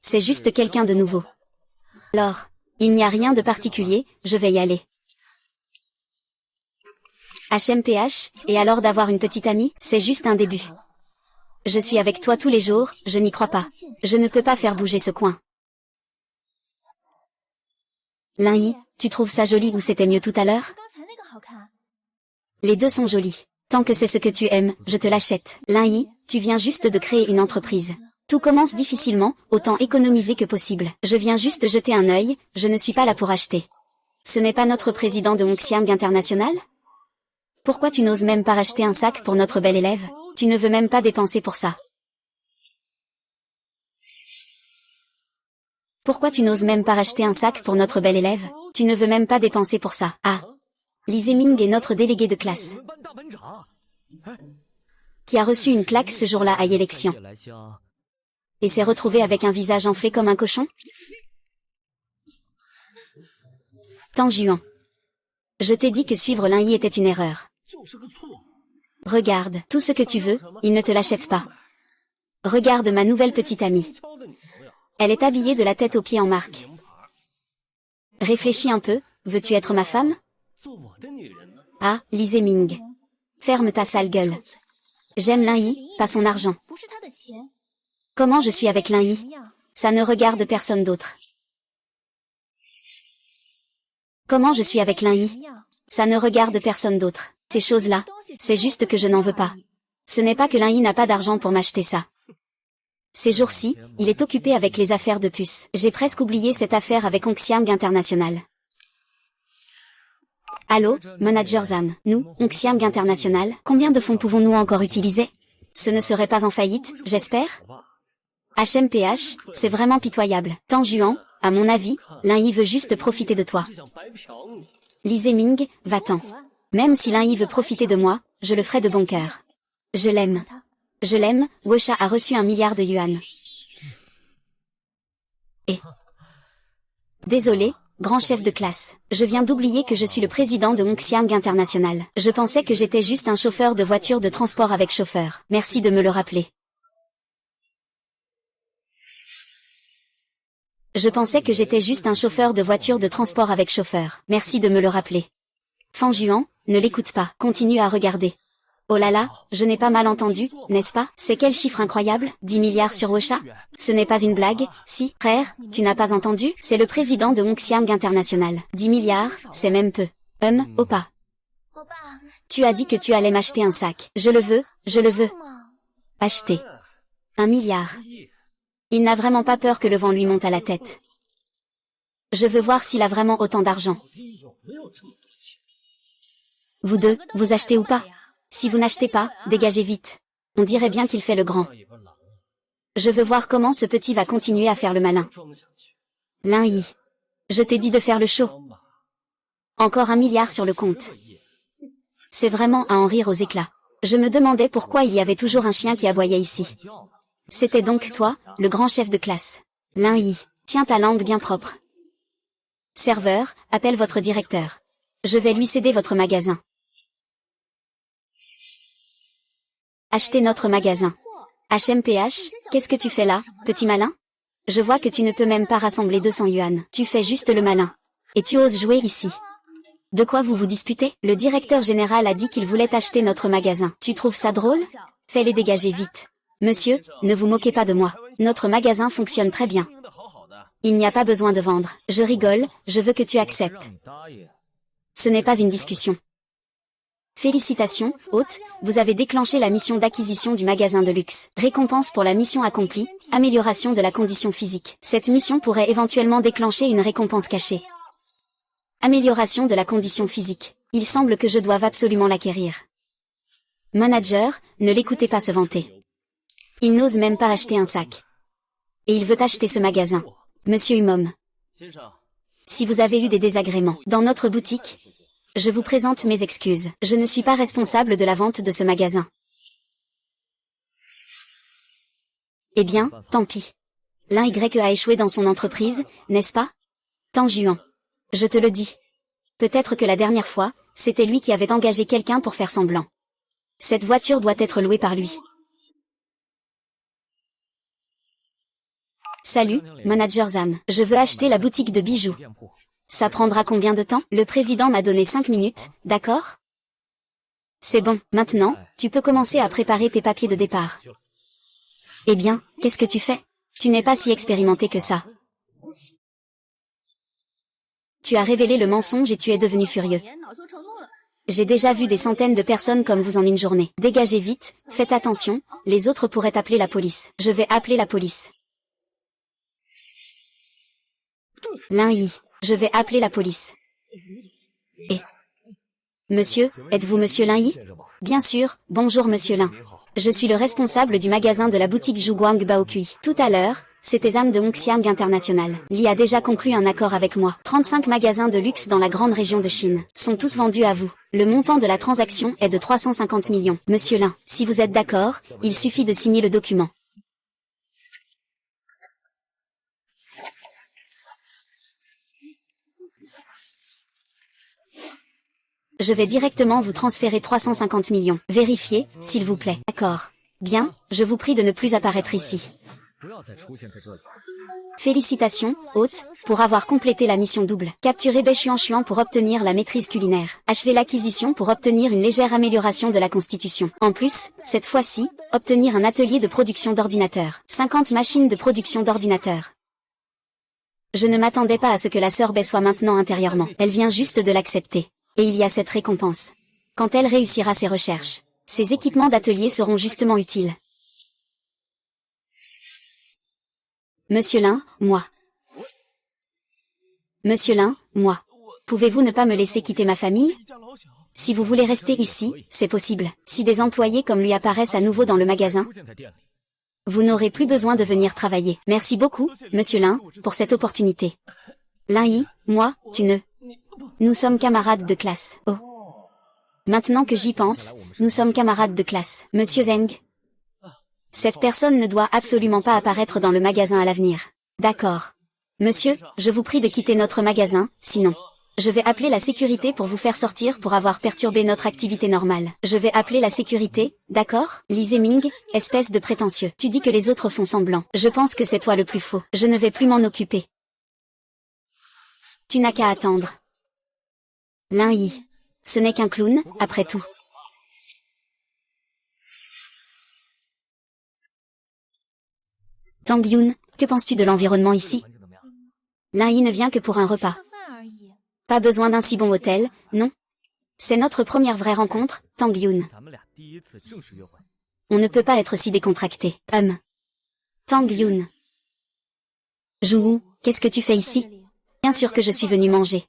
Speaker 1: C'est juste quelqu'un de nouveau. Alors, il n'y a rien de particulier, je vais y aller. HMPH, et alors d'avoir une petite amie, c'est juste un début. Je suis avec toi tous les jours, je n'y crois pas. Je ne peux pas faire bouger ce coin. Lin Yi, tu trouves ça joli ou c'était mieux tout à l'heure? Les deux sont jolis. Tant que c'est ce que tu aimes, je te l'achète. Lin Yi, tu viens juste de créer une entreprise. Tout commence difficilement, autant économiser que possible. Je viens juste jeter un œil, je ne suis pas là pour acheter. Ce n'est pas notre président de Hongxiang International? Pourquoi tu n'oses même pas racheter un sac pour notre bel élève? Tu ne veux même pas dépenser pour ça. Pourquoi tu n'oses même pas racheter un sac pour notre bel élève? Tu ne veux même pas dépenser pour ça. Ah. Li Zeming est notre délégué de classe, qui a reçu une claque ce jour-là à l'élection. Et s'est retrouvé avec un visage enflé comme un cochon? Tang Juan. Je t'ai dit que suivre Lin Yi était une erreur. Regarde, tout ce que tu veux, il ne te l'achète pas. Regarde ma nouvelle petite amie. Elle est habillée de la tête aux pieds en marque. Réfléchis un peu, veux-tu être ma femme? Ah, Li Zeming. Ferme ta sale gueule. J'aime Lin Yi, pas son argent. Comment je suis avec Lin Yi? Ça ne regarde personne d'autre. Comment je suis avec Lin Yi? Ça ne regarde personne d'autre. Ces choses-là, c'est juste que je n'en veux pas. Ce n'est pas que Lin Yi n'a pas d'argent pour m'acheter ça. Ces jours-ci, il est occupé avec les affaires de puce. J'ai presque oublié cette affaire avec Hongxiang International. Allô, Manager Zam. Nous, Hongxiang International, combien de fonds pouvons-nous encore utiliser? Ce ne serait pas en faillite, j'espère? HMPH, c'est vraiment pitoyable. Tang Juan, à mon avis, Lin Yi veut juste profiter de toi. Li Zeming, va-t'en. Même si Lin Yi veut profiter de moi, je le ferai de bon cœur. Je l'aime. Je l'aime, Wosha a reçu 1 milliard de yuan. Et... Désolé, grand chef de classe. Je viens d'oublier que je suis le président de Hongxiang International. Je pensais que j'étais juste un chauffeur de voiture de transport avec chauffeur. Merci de me le rappeler. Je pensais que j'étais juste un chauffeur de voiture de transport avec chauffeur. Merci de me le rappeler. Fan Juan, ne l'écoute pas. Continue à regarder. Oh là là, je n'ai pas mal entendu, n'est-ce pas? C'est quel chiffre incroyable? 10 milliards sur Wosha? Ce n'est pas une blague, si, frère, tu n'as pas entendu? C'est le président de Hongxiang International. 10 milliards, c'est même peu. Oppa. Tu as dit que tu allais m'acheter un sac. Je le veux, je le veux. Acheter. 1 milliard. Il n'a vraiment pas peur que le vent lui monte à la tête. Je veux voir s'il a vraiment autant d'argent. Vous deux, vous achetez ou pas? Si vous n'achetez pas, dégagez vite. On dirait bien qu'il fait le grand. Je veux voir comment ce petit va continuer à faire le malin. Lin Yi. Je t'ai dit de faire le show. Encore 1 milliard sur le compte. C'est vraiment à en rire aux éclats. Je me demandais pourquoi il y avait toujours un chien qui aboyait ici. C'était donc toi, le grand chef de classe. Lin Yi, tiens ta langue bien propre. Serveur, appelle votre directeur. Je vais lui céder votre magasin. Acheter notre magasin. HMPH, qu'est-ce que tu fais là, petit malin? Je vois que tu ne peux même pas rassembler 200 yuan. Tu fais juste le malin. Et tu oses jouer ici. De quoi vous vous disputez? Le directeur général a dit qu'il voulait acheter notre magasin. Tu trouves ça drôle? Fais-les dégager vite. Monsieur, ne vous moquez pas de moi. Notre magasin fonctionne très bien. Il n'y a pas besoin de vendre. Je rigole, je veux que tu acceptes. Ce n'est pas une discussion. Félicitations, hôte, vous avez déclenché la mission d'acquisition du magasin de luxe. Récompense pour la mission accomplie, amélioration de la condition physique. Cette mission pourrait éventuellement déclencher une récompense cachée. Amélioration de la condition physique. Il semble que je doive absolument l'acquérir. Manager, ne l'écoutez pas se vanter. Il n'ose même pas acheter un sac. Et il veut acheter ce magasin. Monsieur Humom. Si vous avez eu des désagréments dans notre boutique, je vous présente mes excuses. Je ne suis pas responsable de la vente de ce magasin. Eh bien, tant pis. L'un Y a échoué dans son entreprise, n'est-ce pas? Tang Juan. Je te le dis. Peut-être que la dernière fois, c'était lui qui avait engagé quelqu'un pour faire semblant. Cette voiture doit être louée par lui. Salut, Manager Zam. Je veux acheter la boutique de bijoux. Ça prendra combien de temps? Le président m'a donné 5 minutes, d'accord? C'est bon, maintenant, tu peux commencer à préparer tes papiers de départ. Eh bien, qu'est-ce que tu fais? Tu n'es pas si expérimenté que ça. Tu as révélé le mensonge et tu es devenu furieux. J'ai déjà vu des centaines de personnes comme vous en une journée. Dégagez vite, faites attention, les autres pourraient appeler la police. Je vais appeler la police. Lin Yi. Je vais appeler la police. Et... Monsieur, êtes-vous Monsieur Lin Yi? Bien sûr, bonjour Monsieur Lin. Je suis le responsable du magasin de la boutique Zhuguang Baokui. Tout à l'heure, c'était Zam de Hongxiang International. Li a déjà conclu un accord avec moi. 35 magasins de luxe dans la grande région de Chine sont tous vendus à vous. Le montant de la transaction est de 350 millions. Monsieur Lin, si vous êtes d'accord, il suffit de signer le document. Je vais directement vous transférer 350 millions. Vérifiez, s'il vous plaît. D'accord. Bien, je vous prie de ne plus apparaître ici. Félicitations, hôte, pour avoir complété la mission double. Capturez Bai Xuan pour obtenir la maîtrise culinaire. Achevez l'acquisition pour obtenir une légère amélioration de la constitution. En plus, cette fois-ci, obtenir un atelier de production d'ordinateurs. 50 machines de production d'ordinateurs. Je ne m'attendais pas à ce que la sœur Bai soit maintenant intérieurement. Elle vient juste de l'accepter. Et il y a cette récompense. Quand elle réussira ses recherches, ses équipements d'atelier seront justement utiles. Monsieur Lin, moi. Monsieur Lin, moi. Pouvez-vous ne pas me laisser quitter ma famille? Si vous voulez rester ici, c'est possible. Si des employés comme lui apparaissent à nouveau dans le magasin, vous n'aurez plus besoin de venir travailler. Merci beaucoup, Monsieur Lin, pour cette opportunité. Lin Yi, moi, tu ne... Nous sommes camarades de classe. Oh. Maintenant que j'y pense, nous sommes camarades de classe. Monsieur Zeng. Cette personne ne doit absolument pas apparaître dans le magasin à l'avenir. D'accord. Monsieur, je vous prie de quitter notre magasin, sinon. Je vais appeler la sécurité pour vous faire sortir pour avoir perturbé notre activité normale. Je vais appeler la sécurité, d'accord? Li Zeming, espèce de prétentieux. Tu dis que les autres font semblant. Je pense que c'est toi le plus faux. Je ne vais plus m'en occuper. Tu n'as qu'à attendre. Lin Yi. Ce n'est qu'un clown, après tout. Tang Yun, que penses-tu de l'environnement ici? Lin Yi ne vient que pour un repas. Pas besoin d'un si bon hôtel, non? C'est notre première vraie rencontre, Tang Yun. On ne peut pas être si décontracté. Tang Yun. Zhu, qu'est-ce que tu fais ici? Bien sûr que je suis venu manger.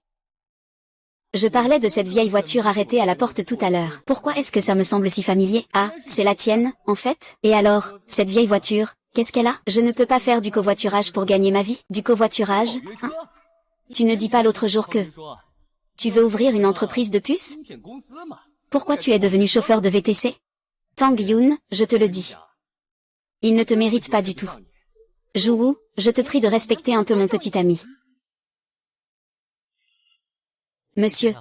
Speaker 1: Je parlais de cette vieille voiture arrêtée à la porte tout à l'heure. Pourquoi est-ce que ça me semble si familier? Ah, c'est la tienne, en fait? Et alors, cette vieille voiture, qu'est-ce qu'elle a? Je ne peux pas faire du covoiturage pour gagner ma vie. Du covoiturage, hein? Tu ne dis pas l'autre jour que... Tu veux ouvrir une entreprise de puces? Pourquoi tu es devenu chauffeur de VTC? Tang Yun, je te le dis. Il ne te mérite pas du tout. Zhu, je te prie de respecter un peu mon petit ami. Monsieur.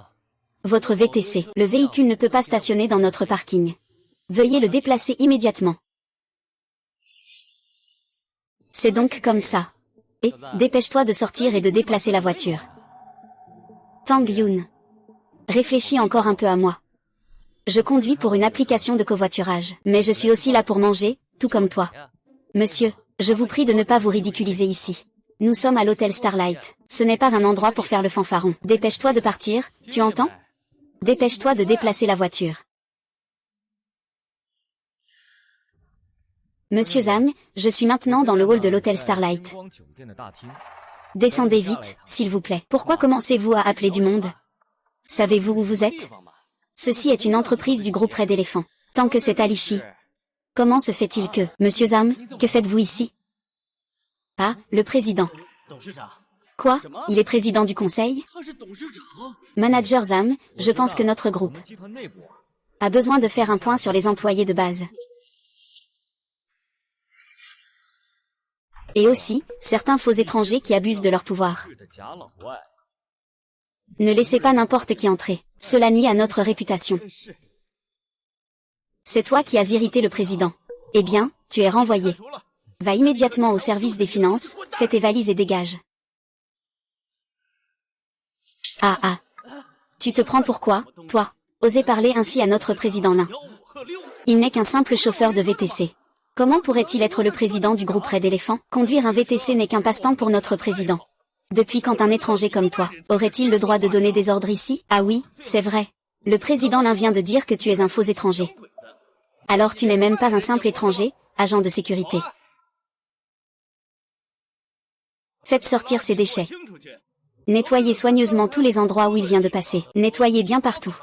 Speaker 1: Votre VTC. Le véhicule ne peut pas stationner dans notre parking. Veuillez le déplacer immédiatement. C'est donc comme ça. Et, dépêche-toi de sortir et de déplacer la voiture. Tang Yun. Réfléchis encore un peu à moi. Je conduis pour une application de covoiturage. Mais je suis aussi là pour manger, tout comme toi. Monsieur, je vous prie de ne pas vous ridiculiser ici. Nous sommes à l'hôtel Starlight. Ce n'est pas un endroit pour faire le fanfaron. Dépêche-toi de partir, tu entends? Dépêche-toi de déplacer la voiture. Monsieur Zhang, je suis maintenant dans le hall de l'hôtel Starlight. Descendez vite, s'il vous plaît. Pourquoi commencez-vous à appeler du monde? Savez-vous où vous êtes? Ceci est une entreprise du groupe Red Elephant. Tant que c'est Alichi. Comment se fait-il que... Monsieur Zhang, que faites-vous ici? Ah, le président. Quoi? Il est président du conseil? Manager Zhang, je pense que notre groupe a besoin de faire un point sur les employés de base. Et aussi, certains faux étrangers qui abusent de leur pouvoir. Ne laissez pas n'importe qui entrer. Cela nuit à notre réputation. C'est toi qui as irrité le président. Eh bien, tu es renvoyé. Va immédiatement au service des finances, fais tes valises et dégage. Ah. Tu te prends pour quoi, toi? Oser parler ainsi à notre président Lin. Il n'est qu'un simple chauffeur de VTC. Comment pourrait-il être le président du groupe Red Elephant? Conduire un VTC n'est qu'un passe-temps pour notre président. Depuis quand un étranger comme toi aurait-il le droit de donner des ordres ici? Ah oui, c'est vrai. Le président Lin vient de dire que tu es un faux étranger. Alors tu n'es même pas un simple étranger, agent de sécurité. Faites sortir ces déchets. Nettoyez soigneusement tous les endroits où il vient de passer. Nettoyez bien partout.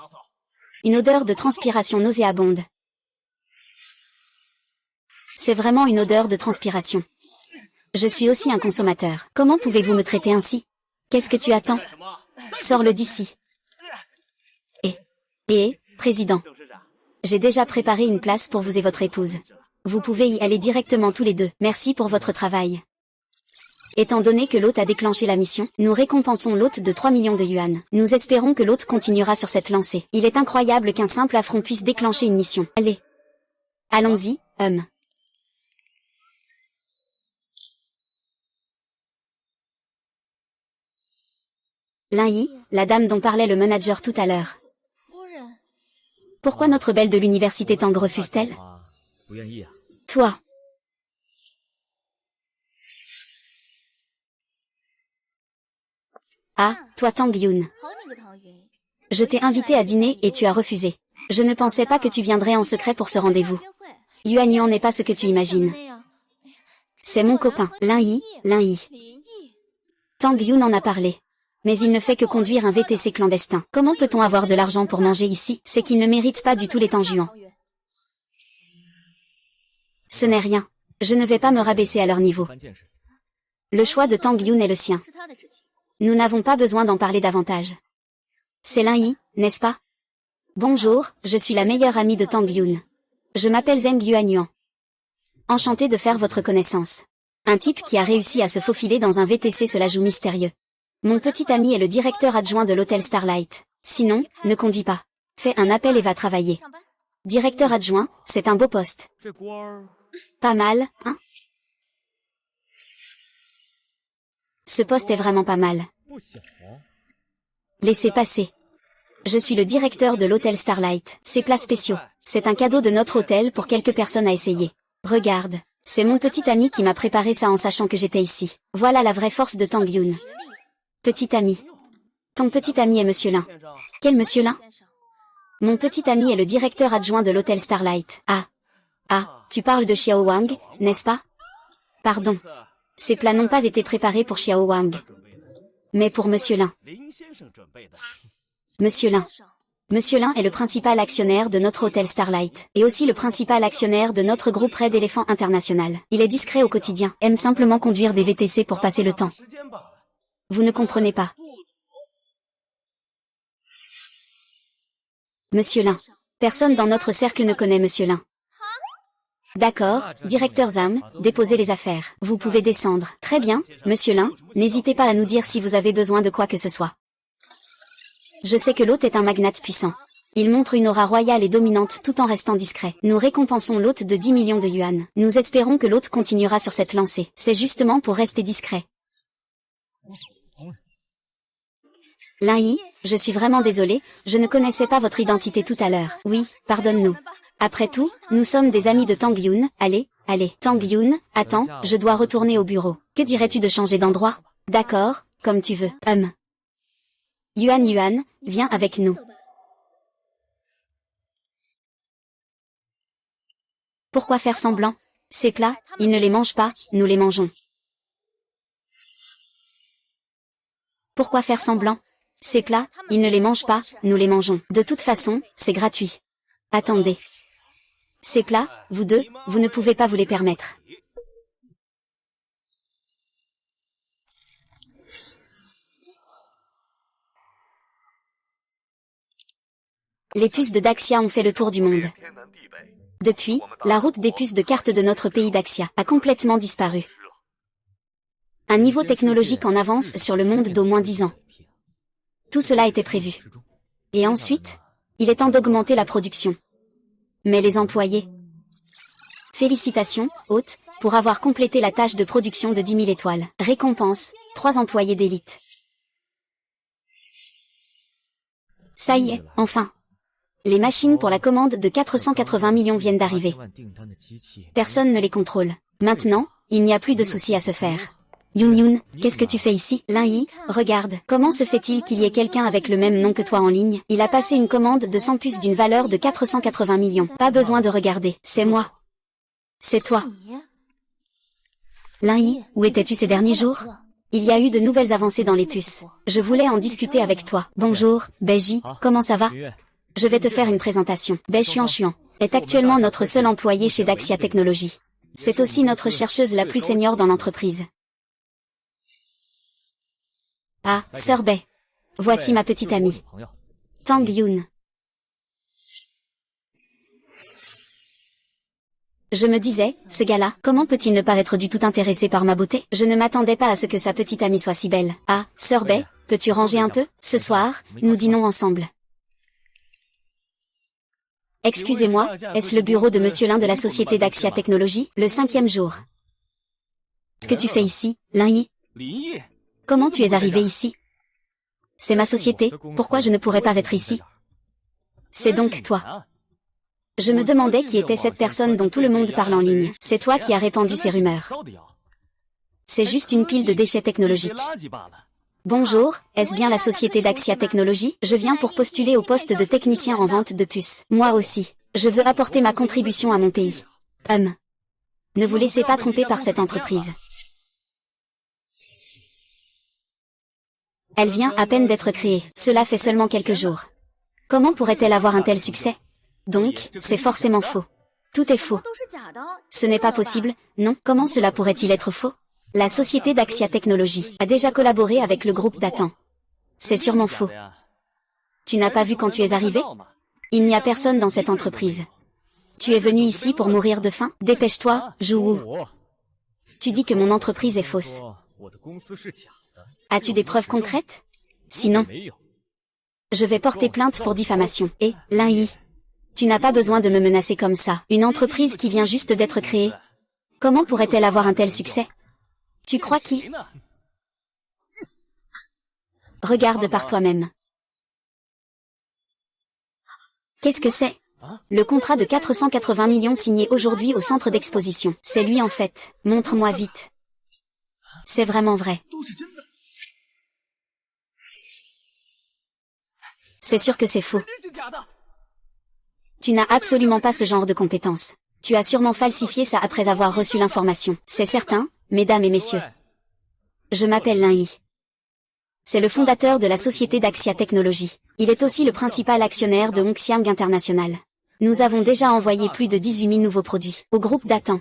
Speaker 1: Une odeur de transpiration nauséabonde. C'est vraiment une odeur de transpiration. Je suis aussi un consommateur. Comment pouvez-vous me traiter ainsi? Qu'est-ce que tu attends? Sors-le d'ici. Président. J'ai déjà préparé une place pour vous et votre épouse. Vous pouvez y aller directement tous les deux. Merci pour votre travail. Étant donné que l'hôte a déclenché la mission, nous récompensons l'hôte de 3 millions de yuan. Nous espérons que l'hôte continuera sur cette lancée. Il est incroyable qu'un simple affront puisse déclencher une mission. Allez. Allons-y, Lin Yi, la dame dont parlait le manager tout à l'heure. Pourquoi notre belle de l'université Tang refuse-t-elle? Toi. Ah, toi Tang Yun. Je t'ai invité à dîner et tu as refusé. Je ne pensais pas que tu viendrais en secret pour ce rendez-vous. Yuan Yuan n'est pas ce que tu imagines. C'est mon copain, Lin Yi. Tang Yun en a parlé. Mais il ne fait que conduire un VTC clandestin. Comment peut-on avoir de l'argent pour manger ici? C'est qu'il ne mérite pas du tout les Tangjuan. Ce n'est rien. Je ne vais pas me rabaisser à leur niveau. Le choix de Tang Yun est le sien. Nous n'avons pas besoin d'en parler davantage. C'est Lin Yi, n'est-ce pas? Bonjour, je suis la meilleure amie de Tang Yun. Je m'appelle Zheng Yuanyuan. Enchantée de faire votre connaissance. Un type qui a réussi à se faufiler dans un VTC, cela joue mystérieux. Mon petit ami est le directeur adjoint de l'hôtel Starlight. Sinon, ne conduis pas. Fais un appel et va travailler. Directeur adjoint, c'est un beau poste. Pas mal, hein? Ce poste est vraiment pas mal. Laissez passer. Je suis le directeur de l'hôtel Starlight. Ces plats spéciaux. C'est un cadeau de notre hôtel pour quelques personnes à essayer. Regarde. C'est mon petit ami qui m'a préparé ça en sachant que j'étais ici. Voilà la vraie force de Tang Yun. Petit ami. Ton petit ami est Monsieur Lin. Quel Monsieur Lin? Mon petit ami est le directeur adjoint de l'hôtel Starlight. Ah, tu parles de Xiao Wang, n'est-ce pas? Pardon. Ces plats n'ont pas été préparés pour Xiao Wang. Mais pour Monsieur Lin. Monsieur Lin. Monsieur Lin est le principal actionnaire de notre hôtel Starlight, et aussi le principal actionnaire de notre groupe Red Elephant International. Il est discret au quotidien, aime simplement conduire des VTC pour passer le temps. Vous ne comprenez pas. Monsieur Lin. Personne dans notre cercle ne connaît Monsieur Lin. D'accord, directeur Zam, déposez les affaires. Vous pouvez descendre. Très bien, Monsieur Lin, n'hésitez pas à nous dire si vous avez besoin de quoi que ce soit. Je sais que l'hôte est un magnate puissant. Il montre une aura royale et dominante tout en restant discret. Nous récompensons l'hôte de 10 millions de yuan. Nous espérons que l'hôte continuera sur cette lancée. C'est justement pour rester discret. Lin Yi, je suis vraiment désolée, je ne connaissais pas votre identité tout à l'heure. Oui, pardonne-nous. Après tout, nous sommes des amis de Tang Yun. Allez, Tang Yun, attends, je dois retourner au bureau. Que dirais-tu de changer d'endroit? D'accord, comme tu veux. Yuan, viens avec nous. Pourquoi faire semblant? Ces plats, ils ne les mangent pas, nous les mangeons. Pourquoi faire semblant? Ces plats, ils ne les mangent pas, nous les mangeons. De toute façon, c'est gratuit. Attendez. Ces plats, vous deux, vous ne pouvez pas vous les permettre. Les puces de Daxia ont fait le tour du monde. Depuis, la route des puces de carte de notre pays Daxia a complètement disparu. Un niveau technologique en avance sur le monde d'au moins 10 ans. Tout cela était prévu. Et ensuite, il est temps d'augmenter la production. Mais les employés... Félicitations, hôte, pour avoir complété la tâche de production de 10 000 étoiles. Récompense, 3 employés d'élite. Ça y est, enfin. Les machines pour la commande de 480 millions viennent d'arriver. Personne ne les contrôle. Maintenant, il n'y a plus de soucis à se faire. Yun, qu'est-ce que tu fais ici? Lin Yi, regarde, comment se fait-il qu'il y ait quelqu'un avec le même nom que toi en ligne? Il a passé une commande de 100 puces d'une valeur de 480 millions. Pas besoin de regarder, c'est moi. C'est toi. Lin Yi, où étais-tu ces derniers jours? Il y a eu de nouvelles avancées dans les puces. Je voulais en discuter avec toi. Bonjour, Beji, comment ça va? Je vais te faire une présentation. Bei Xuan est actuellement notre seule employée chez Daxia Technologies. C'est aussi notre chercheuse la plus senior dans l'entreprise. Ah, Sœur Bei. Voici ma petite amie. Tang Yun. Je me disais, ce gars-là, comment peut-il ne pas être du tout intéressé par ma beauté? Je ne m'attendais pas à ce que sa petite amie soit si belle. Ah, Sœur Bei, peux-tu ranger un peu? Ce soir, nous dînons ensemble. Excusez-moi, est-ce le bureau de Monsieur Lin de la société Daxia Technologies, le 5e jour? Ce que tu fais ici, Lin Yi? Comment tu es arrivé ici? C'est ma société, pourquoi je ne pourrais pas être ici? C'est donc toi. Je me demandais qui était cette personne dont tout le monde parle en ligne. C'est toi qui as répandu ces rumeurs. C'est juste une pile de déchets technologiques. Bonjour, est-ce bien la société Daxia Technologies? Je viens pour postuler au poste de technicien en vente de puces. Moi aussi. Je veux apporter ma contribution à mon pays. Ne vous laissez pas tromper par cette entreprise. Elle vient à peine d'être créée. Cela fait seulement quelques jours. Comment pourrait-elle avoir un tel succès? Donc, c'est forcément faux. Tout est faux. Ce n'est pas possible, non? Comment cela pourrait-il être faux? La société Daxia Technologies a déjà collaboré avec le groupe Datan. C'est sûrement faux. Tu n'as pas vu quand tu es arrivé? Il n'y a personne dans cette entreprise. Tu es venu ici pour mourir de faim? Dépêche-toi, Zhu. Tu dis que mon entreprise est fausse. As-tu des preuves concrètes? Sinon, je vais porter plainte pour diffamation. Et, Lin Yi, tu n'as pas besoin de me menacer comme ça. Une entreprise qui vient juste d'être créée. Comment pourrait-elle avoir un tel succès? Tu crois qui? Regarde par toi-même. Qu'est-ce que c'est? Le contrat de 480 millions signé aujourd'hui au centre d'exposition. C'est lui en fait. Montre-moi vite. C'est vraiment vrai. C'est sûr que c'est faux. Tu n'as absolument pas ce genre de compétences. Tu as sûrement falsifié ça après avoir reçu l'information. C'est certain, mesdames et messieurs. Je m'appelle Lin Yi. C'est le fondateur de la société Daxia Technologies. Il est aussi le principal actionnaire de Hongxiang International. Nous avons déjà envoyé plus de 18 000 nouveaux produits au groupe Datan.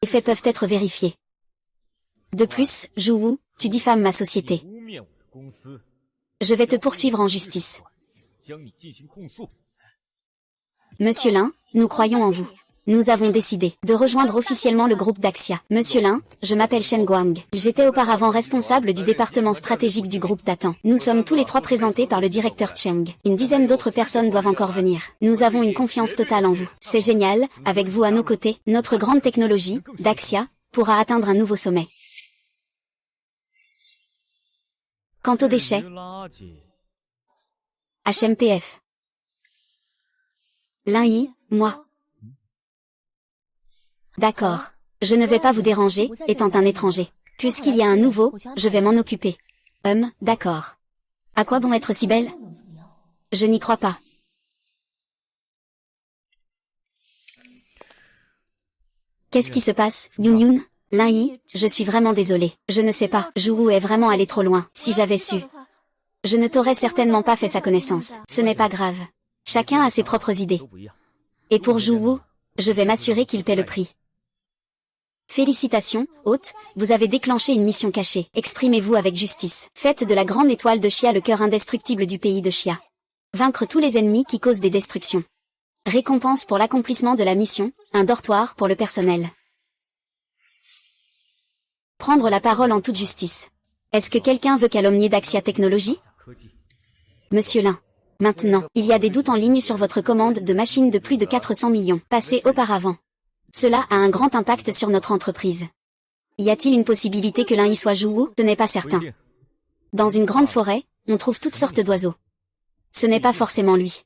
Speaker 1: Les faits peuvent être vérifiés. De plus, Zhu, tu diffames ma société. Je vais te poursuivre en justice. Monsieur Lin, nous croyons en vous. Nous avons décidé de rejoindre officiellement le groupe Daxia. Monsieur Lin, je m'appelle Shen Guang. J'étais auparavant responsable du département stratégique du groupe Datan. Nous sommes tous les trois présentés par le directeur Cheng. Une dizaine d'autres personnes doivent encore venir. Nous avons une confiance totale en vous. C'est génial, avec vous à nos côtés, notre grande technologie, Daxia, pourra atteindre un nouveau sommet. Quant aux déchets, HMPF. Lin Yi, moi. D'accord. Je ne vais pas vous déranger, étant un étranger. Puisqu'il y a un nouveau, je vais m'en occuper. D'accord. À quoi bon être si belle? Je n'y crois pas. Qu'est-ce qui se passe, Yun Yun? Lin Yi, je suis vraiment désolée. Je ne sais pas, Zhu est vraiment allé trop loin. Si j'avais su, je ne t'aurais certainement pas fait sa connaissance. Ce n'est pas grave. Chacun a ses propres idées. Et pour Zhu, je vais m'assurer qu'il paie le prix. Félicitations, hôte, vous avez déclenché une mission cachée. Exprimez-vous avec justice. Faites de la grande étoile de Xia le cœur indestructible du pays de Xia. Vaincre tous les ennemis qui causent des destructions. Récompense pour l'accomplissement de la mission, un dortoir pour le personnel. Prendre la parole en toute justice. Est-ce que quelqu'un veut calomnier Daxia Technologies? Monsieur Lin. Maintenant, il y a des doutes en ligne sur votre commande de machines de plus de 400 millions, passées auparavant. Cela a un grand impact sur notre entreprise. Y a-t-il une possibilité que Lin Yi soit Zhu? Ce n'est pas certain. Dans une grande forêt, on trouve toutes sortes d'oiseaux. Ce n'est pas forcément lui.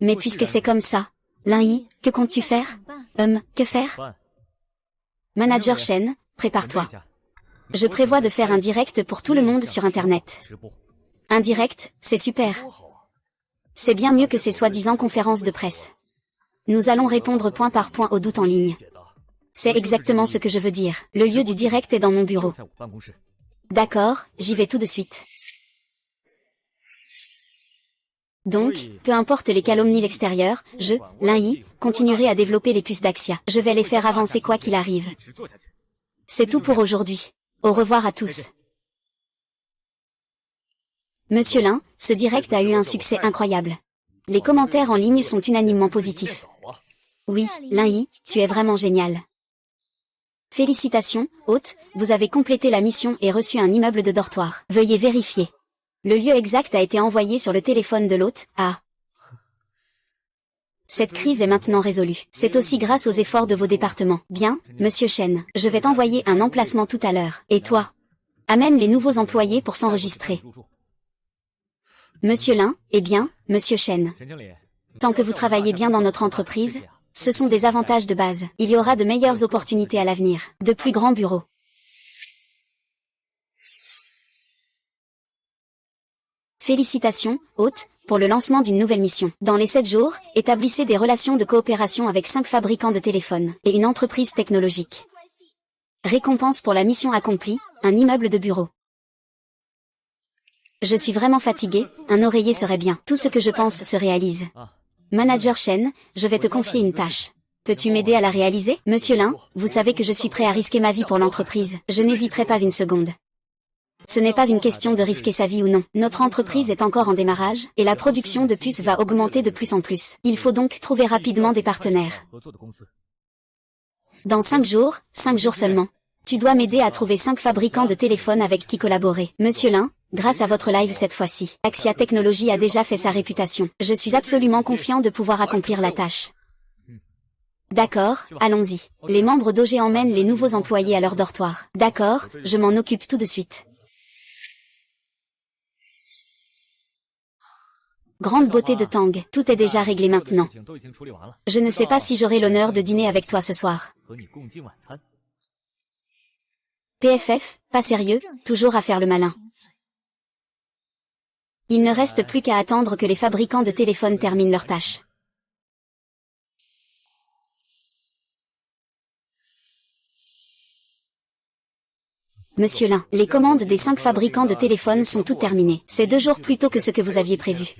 Speaker 1: Mais puisque c'est comme ça, Lin Yi, que comptes-tu faire? Que faire? Manager Shen, prépare-toi. Je prévois de faire un direct pour tout le monde sur Internet. Un direct, c'est super. C'est bien mieux que ces soi-disant conférences de presse. Nous allons répondre point par point aux doutes en ligne. C'est exactement ce que je veux dire. Le lieu du direct est dans mon bureau. D'accord, j'y vais tout de suite. Donc, peu importe les calomnies extérieures, je, Lin-Yi, continuerai à développer les puces Daxia. Je vais les faire avancer quoi qu'il arrive. C'est tout pour aujourd'hui. Au revoir à tous. Monsieur Lin, ce direct a eu un succès incroyable. Les commentaires en ligne sont unanimement positifs. Oui, Lin-Yi, tu es vraiment génial. Félicitations, hôte, vous avez complété la mission et reçu un immeuble de dortoir. Veuillez vérifier. Le lieu exact a été envoyé sur le téléphone de l'hôte. Ah. Cette crise est maintenant résolue. C'est aussi grâce aux efforts de vos départements. Bien, monsieur Chen, je vais t'envoyer un emplacement tout à l'heure. Et toi? Amène les nouveaux employés pour s'enregistrer. Monsieur Lin, eh bien, monsieur Chen. Tant que vous travaillez bien dans notre entreprise, ce sont des avantages de base. Il y aura de meilleures opportunités à l'avenir, de plus grands bureaux. Félicitations, hôte, pour le lancement d'une nouvelle mission. Dans les 7 jours, établissez des relations de coopération avec 5 fabricants de téléphones et une entreprise technologique. Récompense pour la mission accomplie, un immeuble de bureau. Je suis vraiment fatigué, un oreiller serait bien. Tout ce que je pense se réalise. Manager Chen, je vais te confier une tâche. Peux-tu m'aider à la réaliser? Monsieur Lin, vous savez que je suis prêt à risquer ma vie pour l'entreprise. Je n'hésiterai pas une seconde. Ce n'est pas une question de risquer sa vie ou non. Notre entreprise est encore en démarrage, et la production de puces va augmenter de plus en plus. Il faut donc trouver rapidement des partenaires. Dans 5 jours seulement. Tu dois m'aider à trouver 5 fabricants de téléphones avec qui collaborer. Monsieur Lin, grâce à votre live cette fois-ci, Daxia Technologies a déjà fait sa réputation. Je suis absolument confiant de pouvoir accomplir la tâche. D'accord, allons-y. Les membres d'OG emmènent les nouveaux employés à leur dortoir. D'accord, je m'en occupe tout de suite. Grande beauté de Tang, tout est déjà réglé maintenant. Je ne sais pas si j'aurai l'honneur de dîner avec toi ce soir. PFF, pas sérieux, toujours à faire le malin. Il ne reste plus qu'à attendre que les fabricants de téléphones terminent leur tâche. Monsieur Lin, les commandes des 5 fabricants de téléphones sont toutes terminées. C'est 2 jours plus tôt que ce que vous aviez prévu.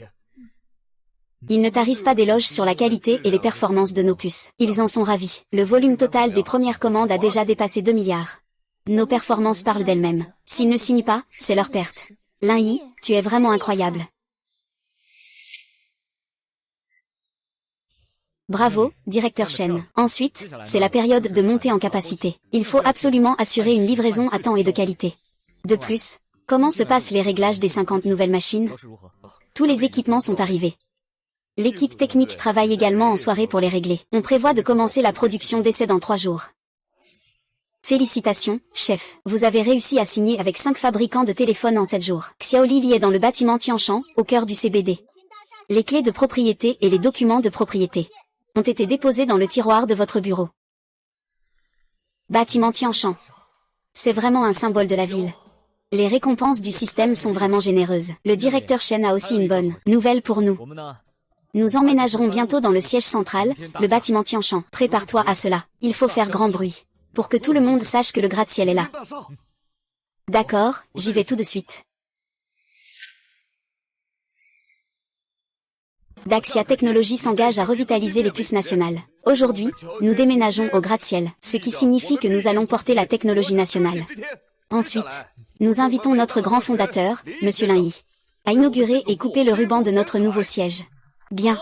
Speaker 1: Ils ne tarissent pas d'éloges sur la qualité et les performances de nos puces. Ils en sont ravis. Le volume total des premières commandes a déjà dépassé 2 milliards. Nos performances parlent d'elles-mêmes. S'ils ne signent pas, c'est leur perte. Lin-Yi, tu es vraiment incroyable. Bravo, directeur Chen. Ensuite, c'est la période de montée en capacité. Il faut absolument assurer une livraison à temps et de qualité. De plus, comment se passent les réglages des 50 nouvelles machines? Tous les équipements sont arrivés. L'équipe technique travaille également en soirée pour les régler. On prévoit de commencer la production d'essais dans 3 jours. Félicitations, chef. Vous avez réussi à signer avec 5 fabricants de téléphones en 7 jours. Xiaoli Li est dans le bâtiment Tianshan, au cœur du CBD. Les clés de propriété et les documents de propriété ont été déposés dans le tiroir de votre bureau. Bâtiment Tianshan. C'est vraiment un symbole de la ville. Les récompenses du système sont vraiment généreuses. Le directeur Chen a aussi une bonne nouvelle pour nous. Nous emménagerons bientôt dans le siège central, le bâtiment Tianshan. Prépare-toi à cela. Il faut faire grand bruit, pour que tout le monde sache que le gratte-ciel est là. D'accord, j'y vais tout de suite. Daxia Technologies s'engage à revitaliser les puces nationales. Aujourd'hui, nous déménageons au gratte-ciel, ce qui signifie que nous allons porter la technologie nationale. Ensuite, nous invitons notre grand fondateur, Monsieur Lin-Yi, à inaugurer et couper le ruban de notre nouveau siège. Bien.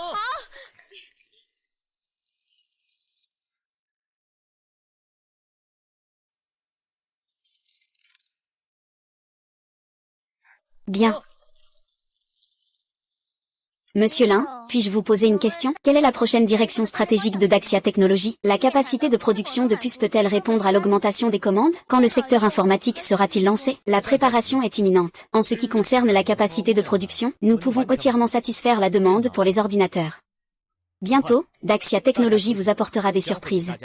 Speaker 1: Bien. Monsieur Lin, puis-je vous poser une question? Quelle est la prochaine direction stratégique de Daxia Technologies? La capacité de production de puces peut-elle répondre à l'augmentation des commandes? Quand le secteur informatique sera-t-il lancé? La préparation est imminente. En ce qui concerne la capacité de production, nous pouvons entièrement satisfaire la demande pour les ordinateurs. Bientôt, Daxia Technologies vous apportera des surprises.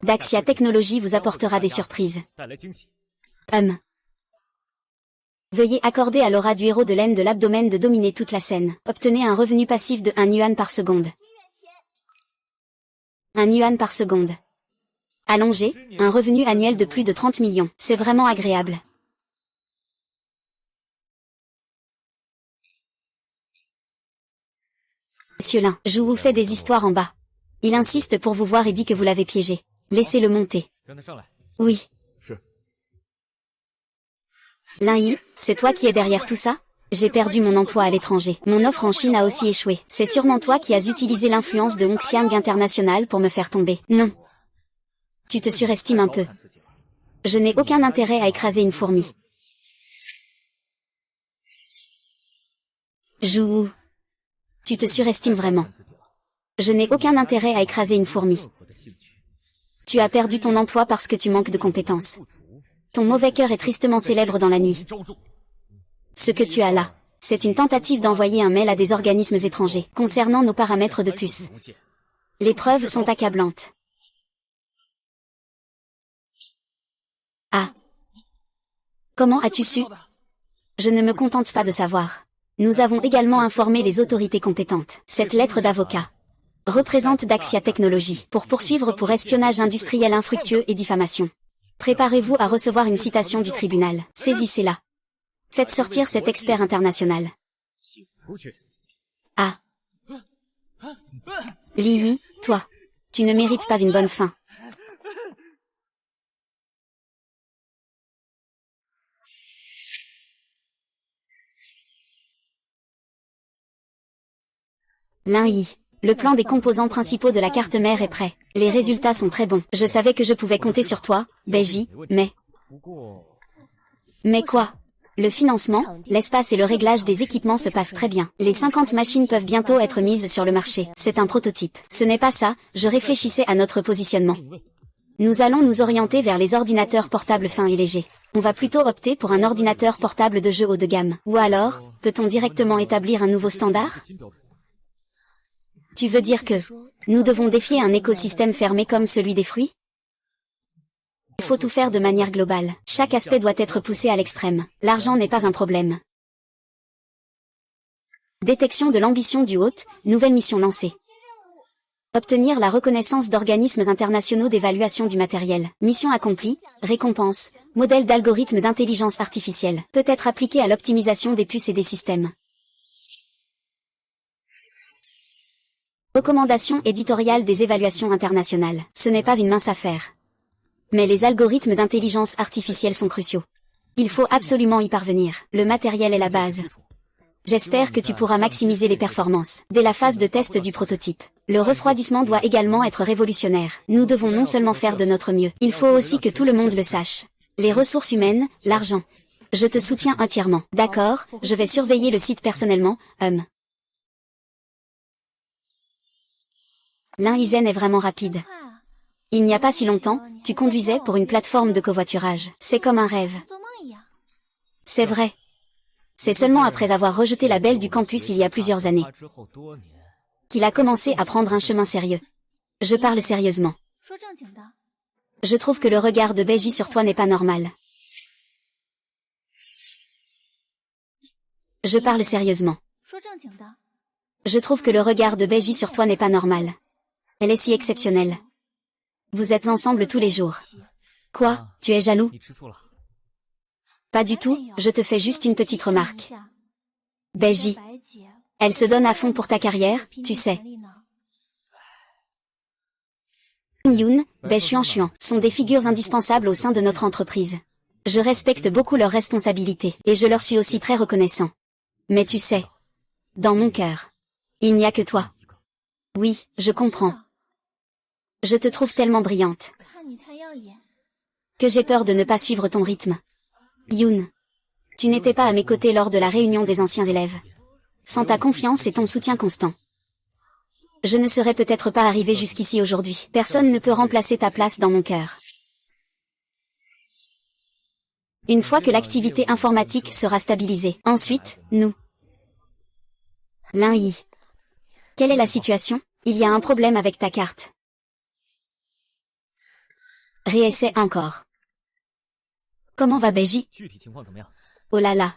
Speaker 1: Daxia Technologies vous apportera des surprises. Veuillez accorder à l'aura du héros de l'aine de l'abdomen de dominer toute la scène. Obtenez un revenu passif de 1 yuan par seconde. 1 yuan par seconde. Allongé, un revenu annuel de plus de 30 millions. C'est vraiment agréable. Monsieur Lin, je vous fais des histoires en bas. Il insiste pour vous voir et dit que vous l'avez piégé. Laissez-le monter. Oui. Lin Yi, c'est toi qui es derrière tout ça? J'ai perdu mon emploi à l'étranger. Mon offre en Chine a aussi échoué. C'est sûrement toi qui as utilisé l'influence de Hongxiang International pour me faire tomber. Non. Tu te surestimes un peu. Je n'ai aucun intérêt à écraser une fourmi. Jou. Tu te surestimes vraiment. Je n'ai aucun intérêt à écraser une fourmi. Tu as perdu ton emploi parce que tu manques de compétences. Ton mauvais cœur est tristement célèbre dans la nuit. Ce que tu as là, c'est une tentative d'envoyer un mail à des organismes étrangers concernant nos paramètres de puce. Les preuves sont accablantes. Ah. Comment as-tu su? Je ne me contente pas de savoir. Nous avons également informé les autorités compétentes. Cette lettre d'avocat représente Daxia Technologies pour poursuivre pour espionnage industriel infructueux et diffamation. Préparez-vous à recevoir une citation du tribunal. Saisissez-la. Faites sortir cet expert international. Ah. Li Yi, toi. Tu ne mérites pas une bonne fin. Lin Yi. Le plan des composants principaux de la carte mère est prêt. Les résultats sont très bons. Je savais que je pouvais compter sur toi, Beiji, mais... Mais quoi? Le financement, l'espace et le réglage des équipements se passent très bien. Les 50 machines peuvent bientôt être mises sur le marché. C'est un prototype. Ce n'est pas ça, je réfléchissais à notre positionnement. Nous allons nous orienter vers les ordinateurs portables fins et légers. On va plutôt opter pour un ordinateur portable de jeu haut de gamme. Ou alors, peut-on directement établir un nouveau standard? Tu veux dire que nous devons défier un écosystème fermé comme celui des fruits? Il faut tout faire de manière globale. Chaque aspect doit être poussé à l'extrême. L'argent n'est pas un problème. Détection de l'ambition du hôte, nouvelle mission lancée. Obtenir la reconnaissance d'organismes internationaux d'évaluation du matériel. Mission accomplie, récompense, modèle d'algorithme d'intelligence artificielle. Peut être appliqué à l'optimisation des puces et des systèmes. Recommandation éditoriale des évaluations internationales. Ce n'est pas une mince affaire. Mais les algorithmes d'intelligence artificielle sont cruciaux. Il faut absolument y parvenir. Le matériel est la base. J'espère que tu pourras maximiser les performances. Dès la phase de test du prototype, le refroidissement doit également être révolutionnaire. Nous devons non seulement faire de notre mieux, il faut aussi que tout le monde le sache. Les ressources humaines, l'argent. Je te soutiens entièrement. D'accord, je vais surveiller le site personnellement, Lin Yizen est vraiment rapide. Il n'y a pas si longtemps, tu conduisais pour une plateforme de covoiturage. C'est comme un rêve. C'est vrai. C'est seulement après avoir rejeté la belle du campus il y a plusieurs années qu'il a commencé à prendre un chemin sérieux. Je parle sérieusement. Je trouve que le regard de Beiji sur toi n'est pas normal. Je parle sérieusement. Je trouve que le regard de Beiji sur toi n'est pas normal. Elle est si exceptionnelle. Vous êtes ensemble tous les jours. Quoi, tu es jaloux? Pas du tout, je te fais juste une petite remarque. Beiji. Elle se donne à fond pour ta carrière, tu sais. Yoon, Bai Xuan sont des figures indispensables au sein de notre entreprise. Je respecte beaucoup leurs responsabilités, et je leur suis aussi très reconnaissant. Mais tu sais, dans mon cœur, il n'y a que toi. Oui, je comprends. Je te trouve tellement brillante que j'ai peur de ne pas suivre ton rythme. Yoon, tu n'étais pas à mes côtés lors de la réunion des anciens élèves. Sans ta confiance et ton soutien constant, je ne serais peut-être pas arrivé jusqu'ici aujourd'hui. Personne ne peut remplacer ta place dans mon cœur. Une fois que l'activité informatique sera stabilisée, ensuite, nous. Lin Yi. Quelle est la situation? Il y a un problème avec ta carte. Réessaie encore. Comment va Beiji? Oh là là,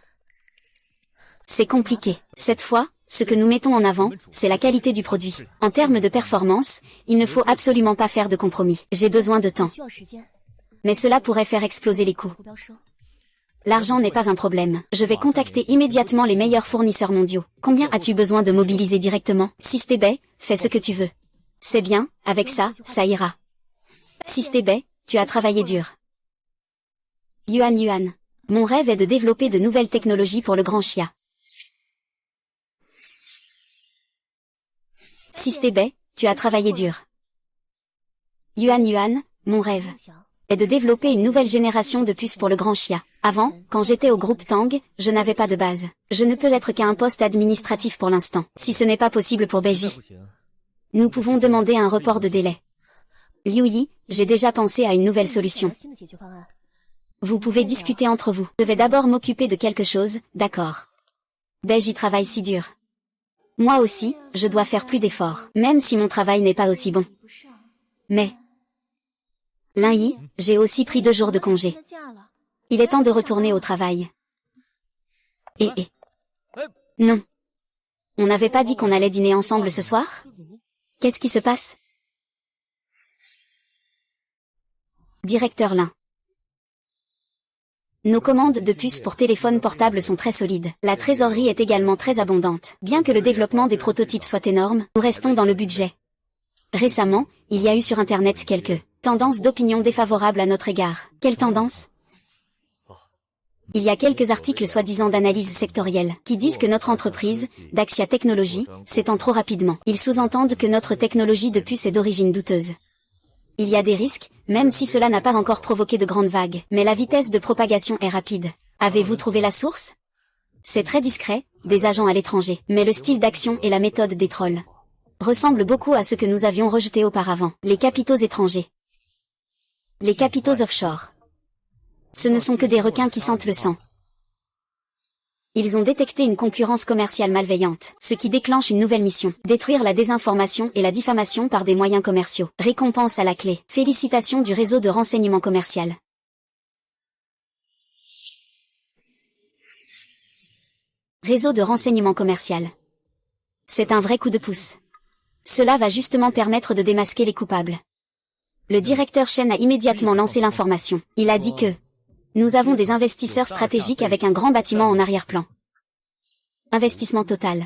Speaker 1: C'est compliqué. Cette fois, ce que nous mettons en avant, c'est la qualité du produit. En termes de performance, il ne faut absolument pas faire de compromis. J'ai besoin de temps. Mais cela pourrait faire exploser les coûts. L'argent n'est pas un problème. Je vais contacter immédiatement les meilleurs fournisseurs mondiaux. Combien as-tu besoin de mobiliser directement? Sistebay, fais ce que tu veux. C'est bien, avec ça, ça ira. Sistebay, tu as travaillé dur. Yuan. Mon rêve est de développer de nouvelles technologies pour le grand chia. Sistebay, tu as travaillé dur. Yuan, mon rêve est de développer une nouvelle génération de puces pour le grand chia. Avant, quand j'étais au groupe Tang, je n'avais pas de base. Je ne peux être qu'à un poste administratif pour l'instant. Si ce n'est pas possible pour Beiji, nous pouvons demander un report de délai. Liu Yi, j'ai déjà pensé à une nouvelle solution. Vous pouvez discuter entre vous. Je vais d'abord m'occuper de quelque chose, d'accord. Beiji travaille si dur. Moi aussi, je dois faire plus d'efforts, même si mon travail n'est pas aussi bon. Mais Lin Yi, j'ai aussi pris 2 jours de congé. Il est temps de retourner au travail. Non. On n'avait pas dit qu'on allait dîner ensemble ce soir? Qu'est-ce qui se passe? Directeur Lin. Nos commandes de puces pour téléphone portable sont très solides. La trésorerie est également très abondante. Bien que le développement des prototypes soit énorme, nous restons dans le budget. Récemment, il y a eu sur Internet quelques tendances d'opinion défavorables à notre égard. Quelle tendance? Il y a quelques articles soi-disant d'analyse sectorielle qui disent que notre entreprise, Daxia Technologies, s'étend trop rapidement. Ils sous-entendent que notre technologie de puce est d'origine douteuse. Il y a des risques, même si cela n'a pas encore provoqué de grandes vagues, mais la vitesse de propagation est rapide. Avez-vous trouvé la source? C'est très discret, des agents à l'étranger, mais le style d'action et la méthode des trolls ressemblent beaucoup à ce que nous avions rejeté auparavant. Les capitaux étrangers. Les capitaux offshore. Ce ne sont que des requins qui sentent le sang. Ils ont détecté une concurrence commerciale malveillante, ce qui déclenche une nouvelle mission. Détruire la désinformation et la diffamation par des moyens commerciaux. Récompense à la clé. Félicitations du réseau de renseignement commercial. Réseau de renseignement commercial. C'est un vrai coup de pouce. Cela va justement permettre de démasquer les coupables. Le directeur Chen a immédiatement lancé l'information. Il a dit que nous avons des investisseurs stratégiques avec un grand bâtiment en arrière-plan. Investissement total.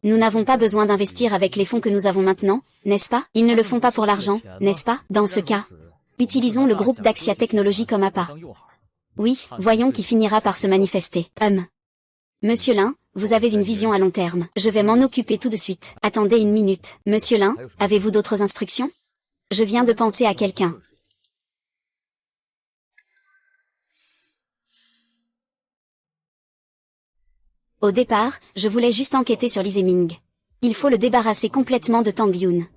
Speaker 1: Nous n'avons pas besoin d'investir avec les fonds que nous avons maintenant, n'est-ce pas? Ils ne le font pas pour l'argent, n'est-ce pas? Dans ce cas, utilisons le groupe Daxia Technologies comme appât. Oui, voyons qui finira par se manifester. Monsieur Lin, vous avez une vision à long terme. Je vais m'en occuper tout de suite. Attendez une minute. Monsieur Lin, avez-vous d'autres instructions? Je viens de penser à quelqu'un. Au départ, je voulais juste enquêter sur Li Zeming. Il faut le débarrasser complètement de Tang Yun.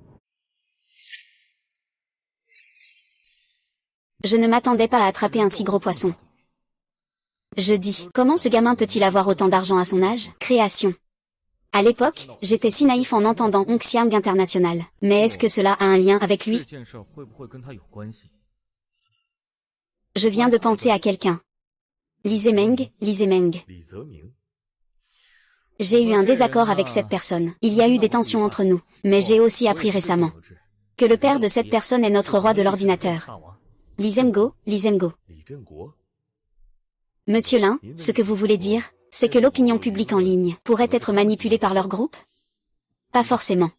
Speaker 1: Je ne m'attendais pas à attraper un si gros poisson. Je dis, comment ce gamin peut-il avoir autant d'argent à son âge? Création. À l'époque, j'étais si naïf en entendant Hongxiang International. Mais est-ce que cela a un lien avec lui? Je viens de penser à quelqu'un. Li Zeming. J'ai eu un désaccord avec cette personne. Il y a eu des tensions entre nous. Mais j'ai aussi appris récemment que le père de cette personne est notre roi de l'ordinateur. Li Zhenguo. Monsieur Lin, ce que vous voulez dire, c'est que l'opinion publique en ligne pourrait être manipulée par leur groupe? Pas forcément.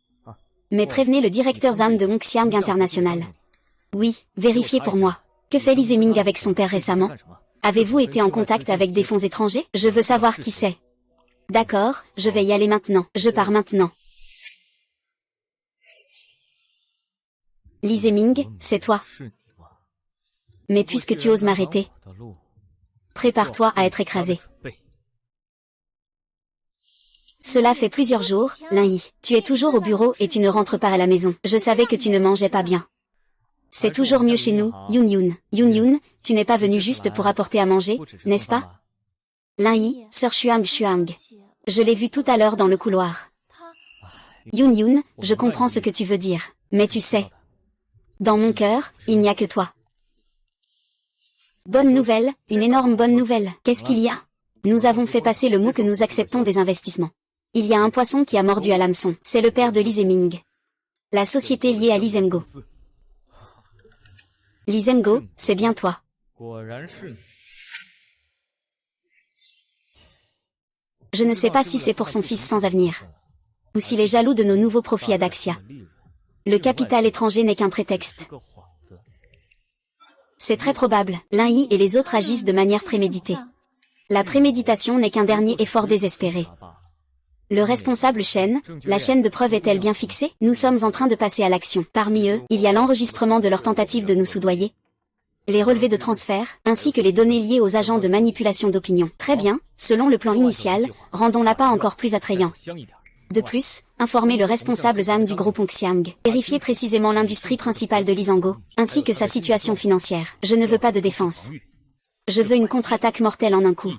Speaker 1: Mais prévenez le directeur Zhang de Hongxiang International. Oui, vérifiez pour moi. Que fait Li Zeming avec son père récemment? Avez-vous été en contact avec des fonds étrangers? Je veux savoir qui c'est. D'accord, je vais y aller maintenant. Je pars maintenant. Li Zeming, c'est toi. Mais puisque tu oses m'arrêter, prépare-toi à être écrasé. Cela fait plusieurs jours, Lin Yi. Tu es toujours au bureau et tu ne rentres pas à la maison. Je savais que tu ne mangeais pas bien. C'est toujours mieux chez nous, Yun, tu n'es pas venu juste pour apporter à manger, n'est-ce pas? Lin Yi, Sir Shuang. Je l'ai vu tout à l'heure dans le couloir. Yun, je comprends ce que tu veux dire. Mais tu sais, dans mon cœur, il n'y a que toi. Bonne nouvelle, une énorme bonne nouvelle. Qu'est-ce qu'il y a? Nous avons fait passer le mot que nous acceptons des investissements. Il y a un poisson qui a mordu à l'hameçon. C'est le père de Li Zeming. La société liée à Li Zemgo. Li Zemgo, c'est bien toi. Je ne sais pas si c'est pour son fils sans avenir. Ou s'il est jaloux de nos nouveaux profits à Daxia. Le capital étranger n'est qu'un prétexte. C'est très probable. Lin Yi et les autres agissent de manière préméditée. La préméditation n'est qu'un dernier effort désespéré. Le responsable chaîne, la chaîne de preuve est-elle bien fixée? Nous sommes en train de passer à l'action. Parmi eux, il y a l'enregistrement de leur tentative de nous soudoyer, les relevés de transfert, ainsi que les données liées aux agents de manipulation d'opinion. Très bien, selon le plan initial, rendons l'appât encore plus attrayant. De plus, informez le responsable ZAM du groupe Hongxiang. Vérifiez précisément l'industrie principale de Lizango, ainsi que sa situation financière. Je ne veux pas de défense. Je veux une contre-attaque mortelle en un coup.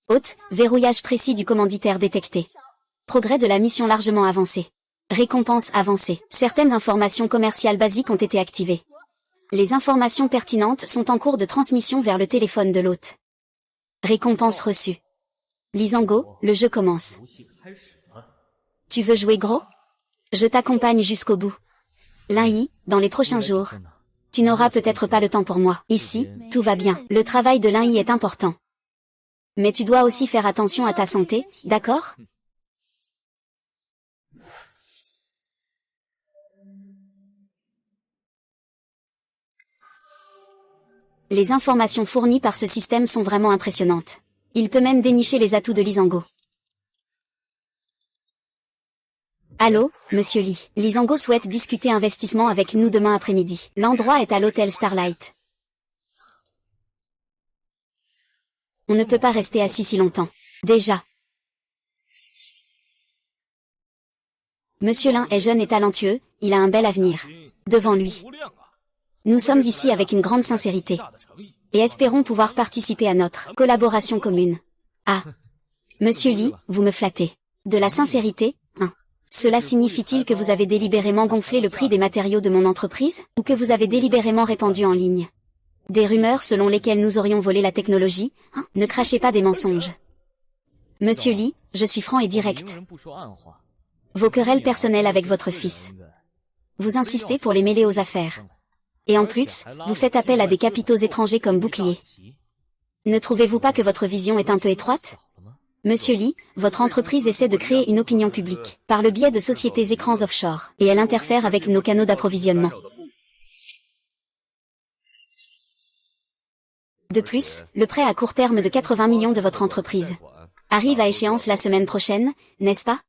Speaker 1: Hôte, verrouillage précis du commanditaire détecté. Progrès de la mission largement avancé. Récompense avancée. Certaines informations commerciales basiques ont été activées. Les informations pertinentes sont en cours de transmission vers le téléphone de l'hôte. Récompense reçue. Lizango, le jeu commence. Tu veux jouer gros? Je t'accompagne jusqu'au bout. Lin Yi, dans les prochains jours. Tu n'auras peut-être pas le temps pour moi. Ici, tout va bien. Le travail de Lin Yi est important. Mais tu dois aussi faire attention à ta santé, d'accord? Les informations fournies par ce système sont vraiment impressionnantes. Il peut même dénicher les atouts de Lizango. Allô, monsieur Li. Lizango souhaite discuter investissement avec nous demain après-midi. L'endroit est à l'hôtel Starlight. On ne peut pas rester assis si longtemps. Déjà. Monsieur Lin est jeune et talentueux, il a un bel avenir devant lui. Nous sommes ici avec une grande sincérité. Et espérons pouvoir participer à notre collaboration commune. Ah. Monsieur Li, vous me flattez. De la sincérité, hein. Cela signifie-t-il que vous avez délibérément gonflé le prix des matériaux de mon entreprise, ou que vous avez délibérément répandu en ligne des rumeurs selon lesquelles nous aurions volé la technologie, hein? Ne crachez pas des mensonges. Monsieur Li, je suis franc et direct. Vos querelles personnelles avec votre fils. Vous insistez pour les mêler aux affaires. Et en plus, vous faites appel à des capitaux étrangers comme bouclier. Ne trouvez-vous pas que votre vision est un peu étroite? Monsieur Li, votre entreprise essaie de créer une opinion publique, par le biais de sociétés écrans offshore, et elle interfère avec nos canaux d'approvisionnement. De plus, le prêt à court terme de 80 millions de votre entreprise arrive à échéance la semaine prochaine, n'est-ce pas?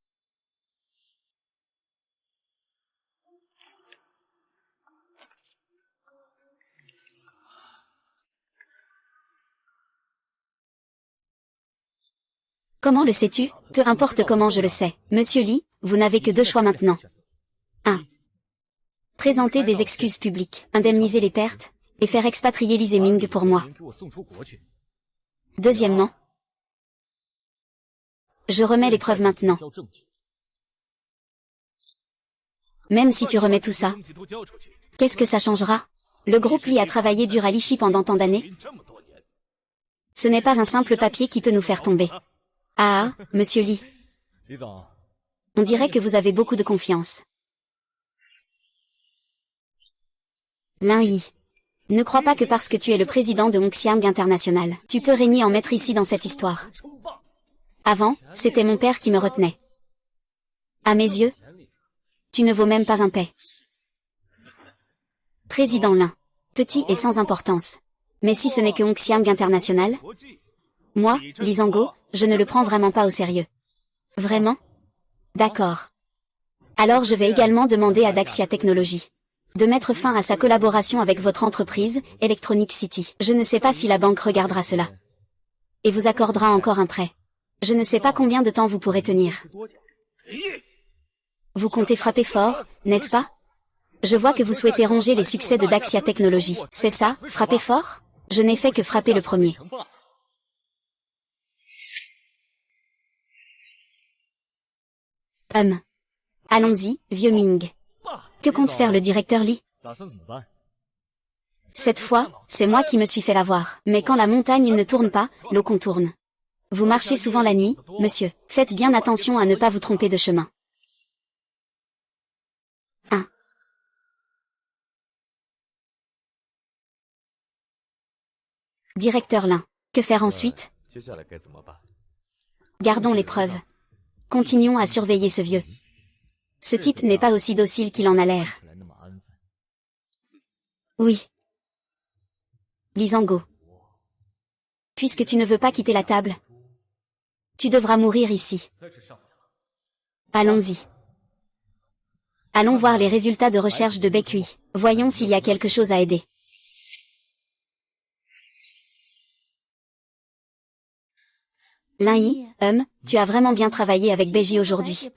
Speaker 1: Comment le sais-tu? Peu importe comment je le sais. Monsieur Li, vous n'avez que deux choix maintenant. 1. Présenter des excuses publiques, indemniser les pertes, et faire expatrier Li Zeming pour moi. Deuxièmement, je remets les preuves maintenant. Même si tu remets tout ça, qu'est-ce que ça changera? Le groupe Li a travaillé dur à Lichi pendant tant d'années. Ce n'est pas un simple papier qui peut nous faire tomber. Ah, monsieur Li. On dirait que vous avez beaucoup de confiance. Lin Yi. Ne crois pas que parce que tu es le président de Hongxiang International, tu peux régner en maître ici dans cette histoire. Avant, c'était mon père qui me retenait. À mes yeux, tu ne vaux même pas un paix. Président Lin. Petit et sans importance. Mais si ce n'est que Hongxiang International, moi, Lizango, je ne le prends vraiment pas au sérieux. Vraiment? D'accord. Alors je vais également demander à Daxia Technologies de mettre fin à sa collaboration avec votre entreprise, Electronic City. Je ne sais pas si la banque regardera cela. Et vous accordera encore un prêt. Je ne sais pas combien de temps vous pourrez tenir. Vous comptez frapper fort, n'est-ce pas? Je vois que vous souhaitez ronger les succès de Daxia Technologies. C'est ça, frapper fort? Je n'ai fait que frapper le premier. Allons-y, vieux Ming. Que compte faire le directeur Li? Cette fois, c'est moi qui me suis fait l'avoir. Mais quand la montagne ne tourne pas, l'eau contourne. Vous marchez souvent la nuit, monsieur. Faites bien attention à ne pas vous tromper de chemin. 1. Directeur Lin. Que faire ensuite? Gardons les preuves. Continuons à surveiller ce vieux. Ce type n'est pas aussi docile qu'il en a l'air. Oui. Lisango. Puisque tu ne veux pas quitter la table, tu devras mourir ici. Allons-y. Allons voir les résultats de recherche de Baekhui. Voyons s'il y a quelque chose à aider. Lin Yi, tu as vraiment bien travaillé avec Beiji aujourd'hui.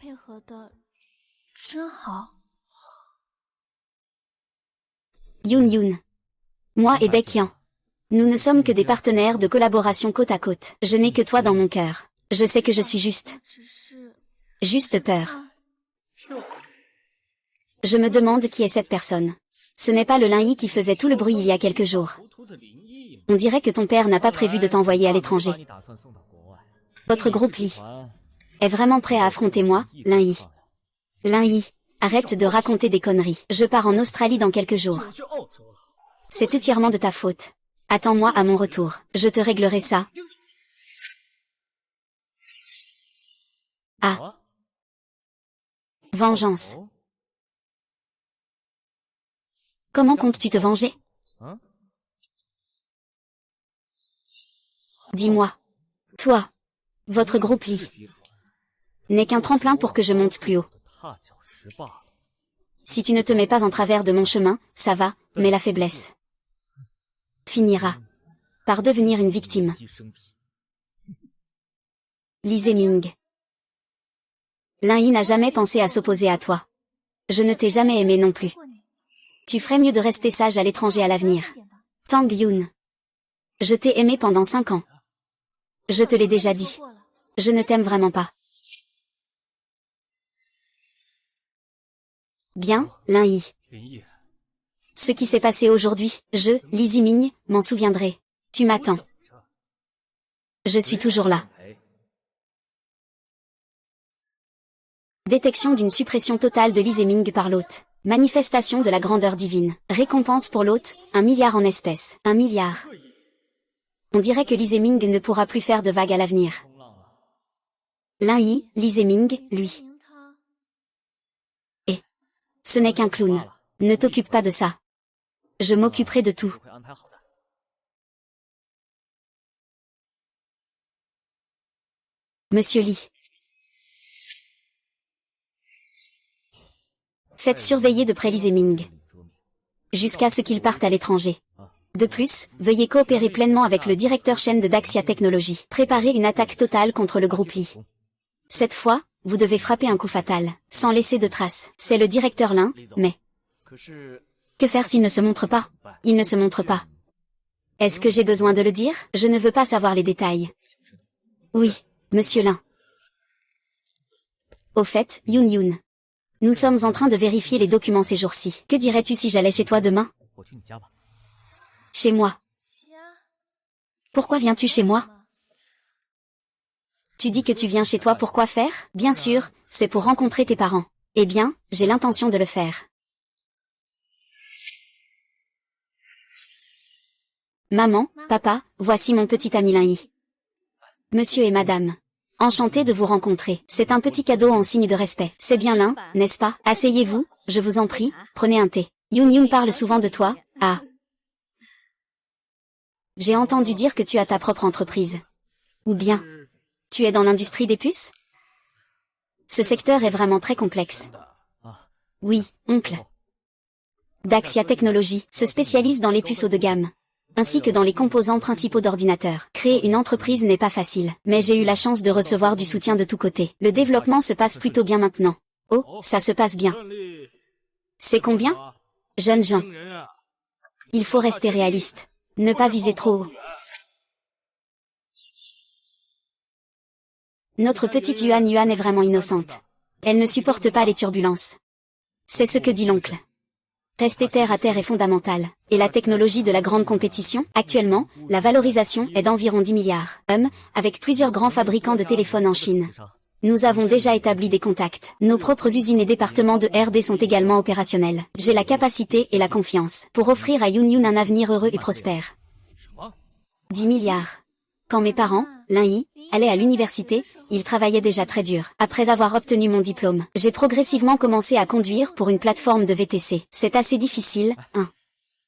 Speaker 1: Yun. Moi et Baekhyun. Nous ne sommes que des partenaires de collaboration côte à côte. Je n'ai que toi dans mon cœur. Je sais que je suis juste. Juste peur. Je me demande qui est cette personne. Ce n'est pas le Lin Yi qui faisait tout le bruit il y a quelques jours. On dirait que ton père n'a pas prévu de t'envoyer à l'étranger. Votre groupe Li est vraiment prêt à affronter moi, Lin Yi. Lin Yi, arrête de raconter des conneries. Je pars en Australie dans quelques jours. C'est entièrement de ta faute. Attends-moi à mon retour. Je te réglerai ça. Ah. Vengeance. Comment comptes-tu te venger? Dis-moi. Toi. Votre groupe Li n'est qu'un tremplin pour que je monte plus haut. Si tu ne te mets pas en travers de mon chemin, ça va, mais la faiblesse finira par devenir une victime. Li Zeming. Lin Yi n'a jamais pensé à s'opposer à toi. Je ne t'ai jamais aimé non plus. Tu ferais mieux de rester sage à l'étranger à l'avenir. Tang Yun. Je t'ai aimé pendant 5 ans. Je te l'ai déjà dit. Je ne t'aime vraiment pas. Bien, Lin Yi. Ce qui s'est passé aujourd'hui, Li Ziming, m'en souviendrai. Tu m'attends. Je suis toujours là. Détection d'une suppression totale de Li Zeming par l'hôte. Manifestation de la grandeur divine. Récompense pour l'hôte, 1 milliard en espèces. 1 milliard. On dirait que Li Zeming ne pourra plus faire de vagues à l'avenir. Lin Yi, Li Zeming, lui. Et ce n'est qu'un clown. Ne t'occupe pas de ça. Je m'occuperai de tout. Monsieur Li. Faites surveiller de près Li Zeming. Jusqu'à ce qu'il parte à l'étranger. De plus, veuillez coopérer pleinement avec le directeur Shen de Daxia Technologies. Préparez une attaque totale contre le groupe Li. Cette fois, vous devez frapper un coup fatal, sans laisser de traces. C'est le directeur Lin, mais... Que faire s'il ne se montre pas? Il ne se montre pas. Est-ce que j'ai besoin de le dire? Je ne veux pas savoir les détails. Oui, monsieur Lin. Au fait, Yun. Nous sommes en train de vérifier les documents ces jours-ci. Que dirais-tu si j'allais chez toi demain? Chez moi. Pourquoi viens-tu chez moi? Tu dis que tu viens chez toi pour quoi faire? Bien sûr, c'est pour rencontrer tes parents. Eh bien, j'ai l'intention de le faire. Maman, papa, voici mon petit ami Lin Yi. Monsieur et madame. Enchanté de vous rencontrer. C'est un petit cadeau en signe de respect. C'est bien Lin, n'est-ce pas? Asseyez-vous, je vous en prie, prenez un thé. Yun parle souvent de toi. Ah. J'ai entendu dire que tu as ta propre entreprise. Ou bien, tu es dans l'industrie des puces? Ce secteur est vraiment très complexe. Oui, oncle. Daxia Technologies se spécialise dans les puces haut de gamme, ainsi que dans les composants principaux d'ordinateurs. Créer une entreprise n'est pas facile, mais j'ai eu la chance de recevoir du soutien de tous côtés. Le développement se passe plutôt bien maintenant. Oh, ça se passe bien. C'est combien? Jeunes gens. Il faut rester réaliste. Ne pas viser trop haut. Notre petite Yuan est vraiment innocente. Elle ne supporte pas les turbulences. C'est ce que dit l'oncle. Rester terre à terre est fondamental. Et la technologie de la grande compétition, actuellement, la valorisation est d'environ 10 milliards. Avec plusieurs grands fabricants de téléphones en Chine. Nous avons déjà établi des contacts. Nos propres usines et départements de R&D sont également opérationnels. J'ai la capacité et la confiance pour offrir à Yun un avenir heureux et prospère. 10 milliards. Quand mes parents, Lin-Yi, allaient à l'université, ils travaillaient déjà très dur. Après avoir obtenu mon diplôme, j'ai progressivement commencé à conduire pour une plateforme de VTC. C'est assez difficile, hein.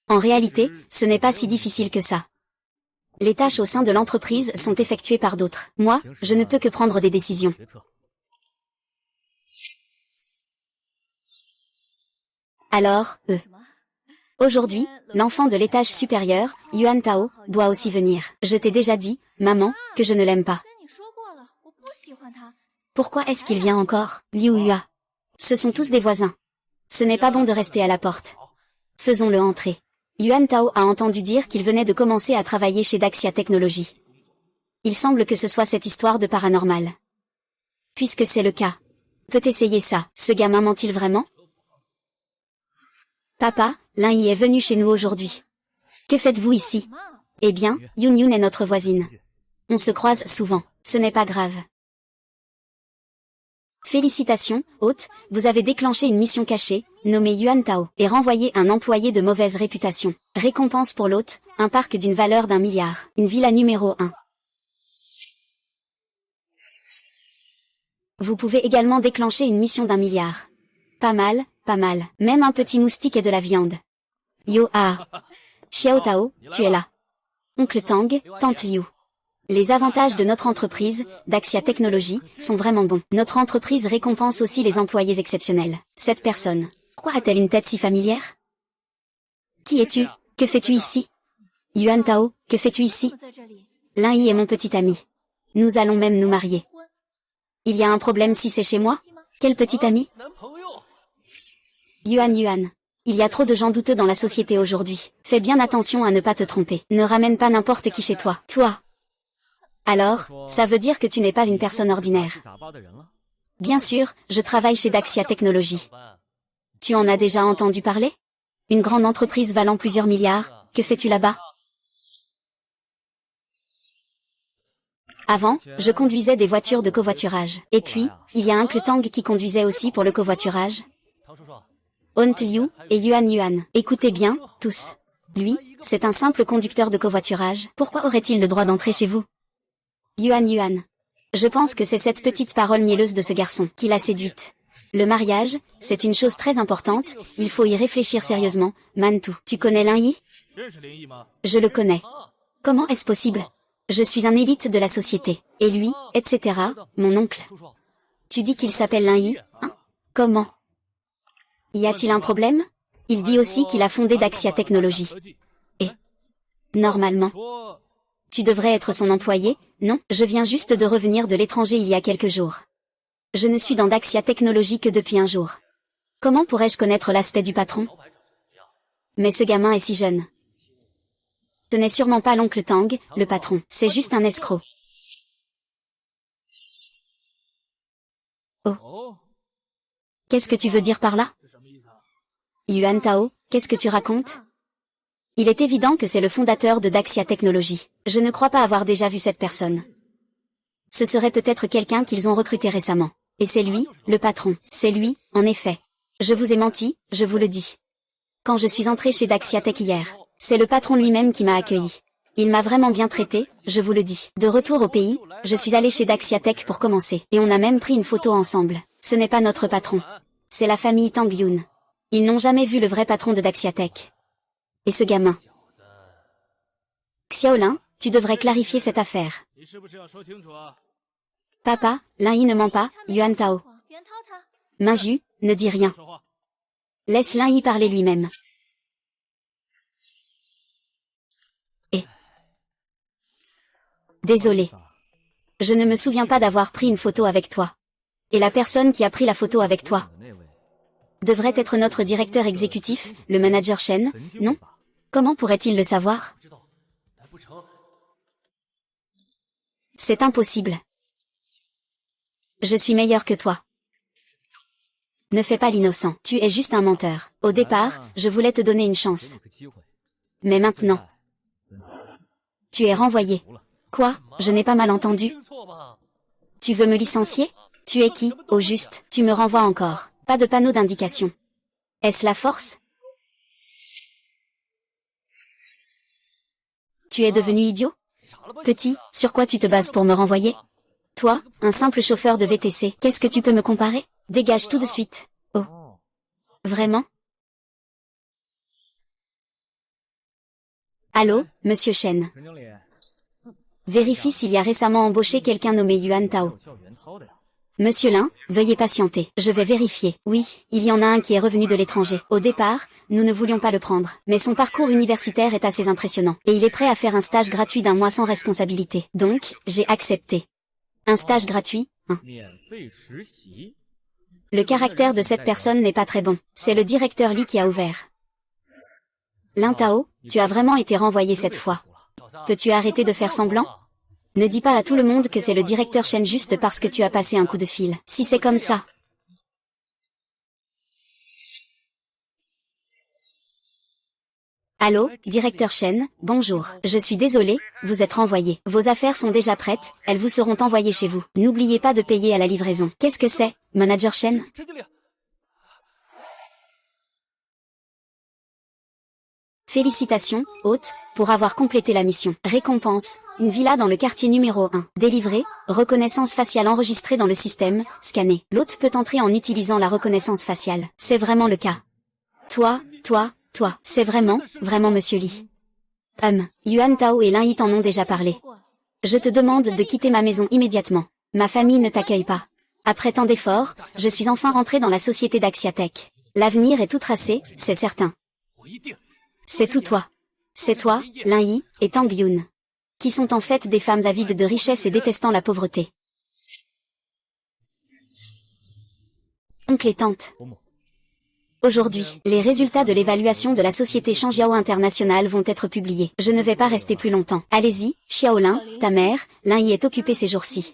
Speaker 1: En réalité, ce n'est pas si difficile que ça. Les tâches au sein de l'entreprise sont effectuées par d'autres. Moi, je ne peux que prendre des décisions. Alors, aujourd'hui, l'enfant de l'étage supérieur, Yuan Tao, doit aussi venir. Je t'ai déjà dit, maman, que je ne l'aime pas. Pourquoi est-ce qu'il vient encore, Liu Hua? Ce sont tous des voisins. Ce n'est pas bon de rester à la porte. Faisons-le entrer. Yuan Tao a entendu dire qu'il venait de commencer à travailler chez Daxia Technologies. Il semble que ce soit cette histoire de paranormal. Puisque c'est le cas. Peut essayer ça. Ce gamin ment-il vraiment? Papa, Lin-Yi est venu chez nous aujourd'hui. Que faites-vous ici? Eh bien, Yun est notre voisine. On se croise souvent. Ce n'est pas grave. Félicitations, hôte, vous avez déclenché une mission cachée, nommée Yuan Tao, et renvoyé un employé de mauvaise réputation. Récompense pour l'hôte, un parc d'une valeur d'1 milliard, une villa numéro 1. Vous pouvez également déclencher une mission d'1 milliard. Pas mal, pas mal. Même un petit moustique et de la viande. Yo ah. Xiao Tao, tu es là. Oncle Tang, tante Liu. Les avantages de notre entreprise, Daxia Technologies, sont vraiment bons. Notre entreprise récompense aussi les employés exceptionnels. Cette personne, pourquoi a-t-elle une tête si familière? Qui es-tu? Que fais-tu ici? Yuan Tao, que fais-tu ici? Lin-Yi est mon petit ami. Nous allons même nous marier. Il y a un problème si c'est chez moi? Quel petit ami? Yuan. Il y a trop de gens douteux dans la société aujourd'hui. Fais bien attention à ne pas te tromper. Ne ramène pas n'importe qui chez toi. Toi. Alors, ça veut dire que tu n'es pas une personne ordinaire. Bien sûr, je travaille chez Daxia Technologies. Tu en as déjà entendu parler? Une grande entreprise valant plusieurs milliards, que fais-tu là-bas? Avant, je conduisais des voitures de covoiturage. Et puis, il y a un Tang qui conduisait aussi pour le covoiturage. Ont Liu et Yuan. Écoutez bien, tous. Lui, c'est un simple conducteur de covoiturage. Pourquoi aurait-il le droit d'entrer chez vous? Yuan. Je pense que c'est cette petite parole mielleuse de ce garçon qui l'a séduite. Le mariage, c'est une chose très importante, il faut y réfléchir sérieusement. Mantou, tu connais Lin-Yi? Je le connais. Comment est-ce possible? Je suis un élite de la société. Et lui, etc., mon oncle. Tu dis qu'il s'appelle Lin-Yi, hein? Comment? Y a-t-il un problème? Il dit aussi qu'il a fondé Daxia Technologies. Et normalement, tu devrais être son employé, non? Je viens juste de revenir de l'étranger il y a quelques jours. Je ne suis dans Daxia Technologies que depuis un jour. Comment pourrais-je connaître l'aspect du patron? Mais ce gamin est si jeune. Ce n'est sûrement pas l'oncle Tang, le patron, c'est juste un escroc. Oh. Qu'est-ce que tu veux dire par là? Yuan Tao, qu'est-ce que tu racontes? Il est évident que c'est le fondateur de Daxia Technologies. Je ne crois pas avoir déjà vu cette personne. Ce serait peut-être quelqu'un qu'ils ont recruté récemment. Et c'est lui, le patron. C'est lui, en effet. Je vous ai menti, je vous le dis. Quand je suis entré chez Daxia Tech hier, c'est le patron lui-même qui m'a accueilli. Il m'a vraiment bien traité, je vous le dis. De retour au pays, je suis allé chez Daxia Tech pour commencer. Et on a même pris une photo ensemble. Ce n'est pas notre patron. C'est la famille Tang Yun. Ils n'ont jamais vu le vrai patron de Daxia Tech. Et ce gamin. Xiaolin, tu devrais clarifier cette affaire. Papa, Lin-Yi ne ment pas, Yuan Tao. Minju, ne dis rien. Laisse Lin-Yi parler lui-même. Et... Désolé. Je ne me souviens pas d'avoir pris une photo avec toi. Et la personne qui a pris la photo avec toi devrait être notre directeur exécutif, le manager Shen, non? Comment pourrait-il le savoir? C'est impossible. Je suis meilleur que toi. Ne fais pas l'innocent. Tu es juste un menteur. Au départ, je voulais te donner une chance. Mais maintenant, tu es renvoyé. Quoi? Je n'ai pas mal entendu. Tu veux me licencier? Tu es qui, au juste? Tu me renvoies encore. Pas de panneau d'indication. Est-ce la force? Tu es devenu idiot? Petit, sur quoi tu te bases pour me renvoyer? Toi, un simple chauffeur de VTC, qu'est-ce que tu peux me comparer? Dégage tout de suite. Oh. Vraiment? Allô, monsieur Chen. Vérifie s'il y a récemment embauché quelqu'un nommé Yuan Tao. Monsieur Lin, veuillez patienter. Je vais vérifier. Oui, il y en a un qui est revenu de l'étranger. Au départ, nous ne voulions pas le prendre. Mais son parcours universitaire est assez impressionnant. Et il est prêt à faire un stage gratuit d'1 mois sans responsabilité. Donc, j'ai accepté. Un stage gratuit, hein. Le caractère de cette personne n'est pas très bon. C'est le directeur Li qui a ouvert. Lin Tao, tu as vraiment été renvoyé cette fois. Peux-tu arrêter de faire semblant? Ne dis pas à tout le monde que c'est le directeur Chen juste parce que tu as passé un coup de fil. Si c'est comme ça. Allô, directeur Chen, bonjour. Je suis désolé, vous êtes renvoyé. Vos affaires sont déjà prêtes, elles vous seront envoyées chez vous. N'oubliez pas de payer à la livraison. Qu'est-ce que c'est, manager Chen? Félicitations, hôte, pour avoir complété la mission. Récompense, une villa dans le quartier numéro 1. Délivré, reconnaissance faciale enregistrée dans le système, scanné. L'hôte peut entrer en utilisant la reconnaissance faciale. C'est vraiment le cas. Toi, c'est vraiment monsieur Li. Yuan Tao et Lin Yi t'en ont déjà parlé. Je te demande de quitter ma maison immédiatement. Ma famille ne t'accueille pas. Après tant d'efforts, je suis enfin rentré dans la société d'Axiatech. L'avenir est tout tracé, c'est certain. C'est tout toi. C'est toi, Lin Yi, et Tang Yun. Qui sont en fait des femmes avides de richesse et détestant la pauvreté. Oncle et tante. Aujourd'hui, les résultats de l'évaluation de la société Shangjiao International vont être publiés. Je ne vais pas rester plus longtemps. Allez-y, Xiaolin, ta mère, Lin Yi est occupée ces jours-ci.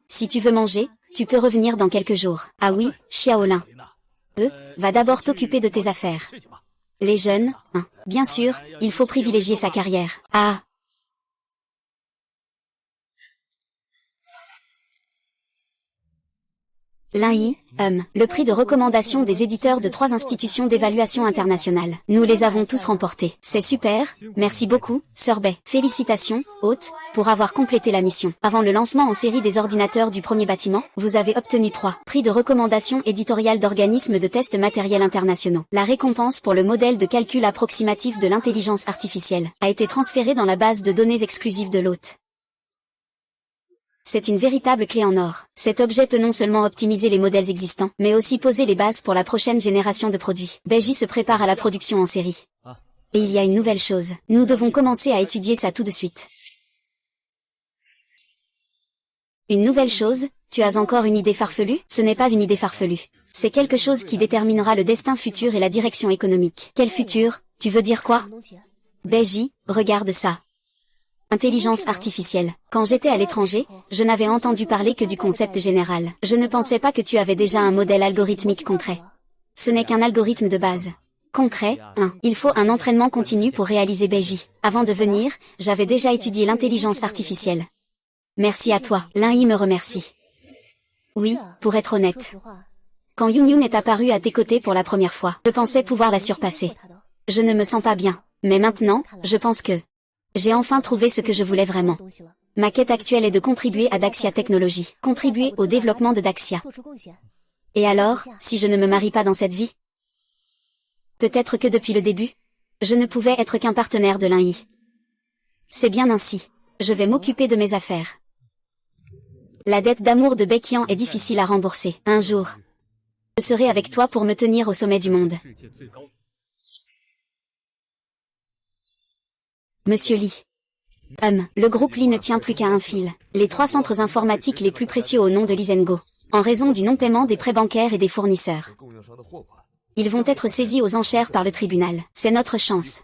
Speaker 1: Si tu veux manger, tu peux revenir dans quelques jours. Ah oui, Xiaolin. Va d'abord t'occuper de tes affaires. Les jeunes, hein. Bien sûr, il faut privilégier sa carrière. Ah. Lin Yi, le prix de recommandation des éditeurs de 3 institutions d'évaluation internationale. Nous les avons tous remportés. C'est super, merci beaucoup, Sir Bei. Félicitations, hôte, pour avoir complété la mission. Avant le lancement en série des ordinateurs du premier bâtiment, vous avez obtenu 3 prix de recommandation éditoriale d'organismes de tests matériels internationaux. La récompense pour le modèle de calcul approximatif de l'intelligence artificielle a été transférée dans la base de données exclusive de l'hôte. C'est une véritable clé en or. Cet objet peut non seulement optimiser les modèles existants, mais aussi poser les bases pour la prochaine génération de produits. Beiji se prépare à la production en série. Et il y a une nouvelle chose. Nous devons commencer à étudier ça tout de suite. Une nouvelle chose? Tu as encore une idée farfelue? Ce n'est pas une idée farfelue. C'est quelque chose qui déterminera le destin futur et la direction économique. Quel futur? Tu veux dire quoi? Beiji, regarde ça. Intelligence artificielle. Quand j'étais à l'étranger, je n'avais entendu parler que du concept général. Je ne pensais pas que tu avais déjà un modèle algorithmique concret. Ce n'est qu'un algorithme de base. Concret, il faut un entraînement continu pour réaliser Beiji. Avant de venir, j'avais déjà étudié l'intelligence artificielle. Merci à toi. Lin Yi me remercie. Oui, pour être honnête. Quand Yun Yun est apparue à tes côtés pour la première fois, je pensais pouvoir la surpasser. Je ne me sens pas bien. Mais maintenant, je pense que j'ai enfin trouvé ce que je voulais vraiment. Ma quête actuelle est de contribuer à Daxia Technologies, contribuer au développement de Daxia. Et alors, si je ne me marie pas dans cette vie? Peut-être que depuis le début, je ne pouvais être qu'un partenaire de Lin Yi. C'est bien ainsi. Je vais m'occuper de mes affaires. La dette d'amour de Baeqian est difficile à rembourser. Un jour, je serai avec toi pour me tenir au sommet du monde. Monsieur Li. Le groupe Li ne tient plus qu'à un fil. Les 3 centres informatiques les plus précieux au nom de Lizengo. En raison du non-paiement des prêts bancaires et des fournisseurs. Ils vont être saisis aux enchères par le tribunal. C'est notre chance.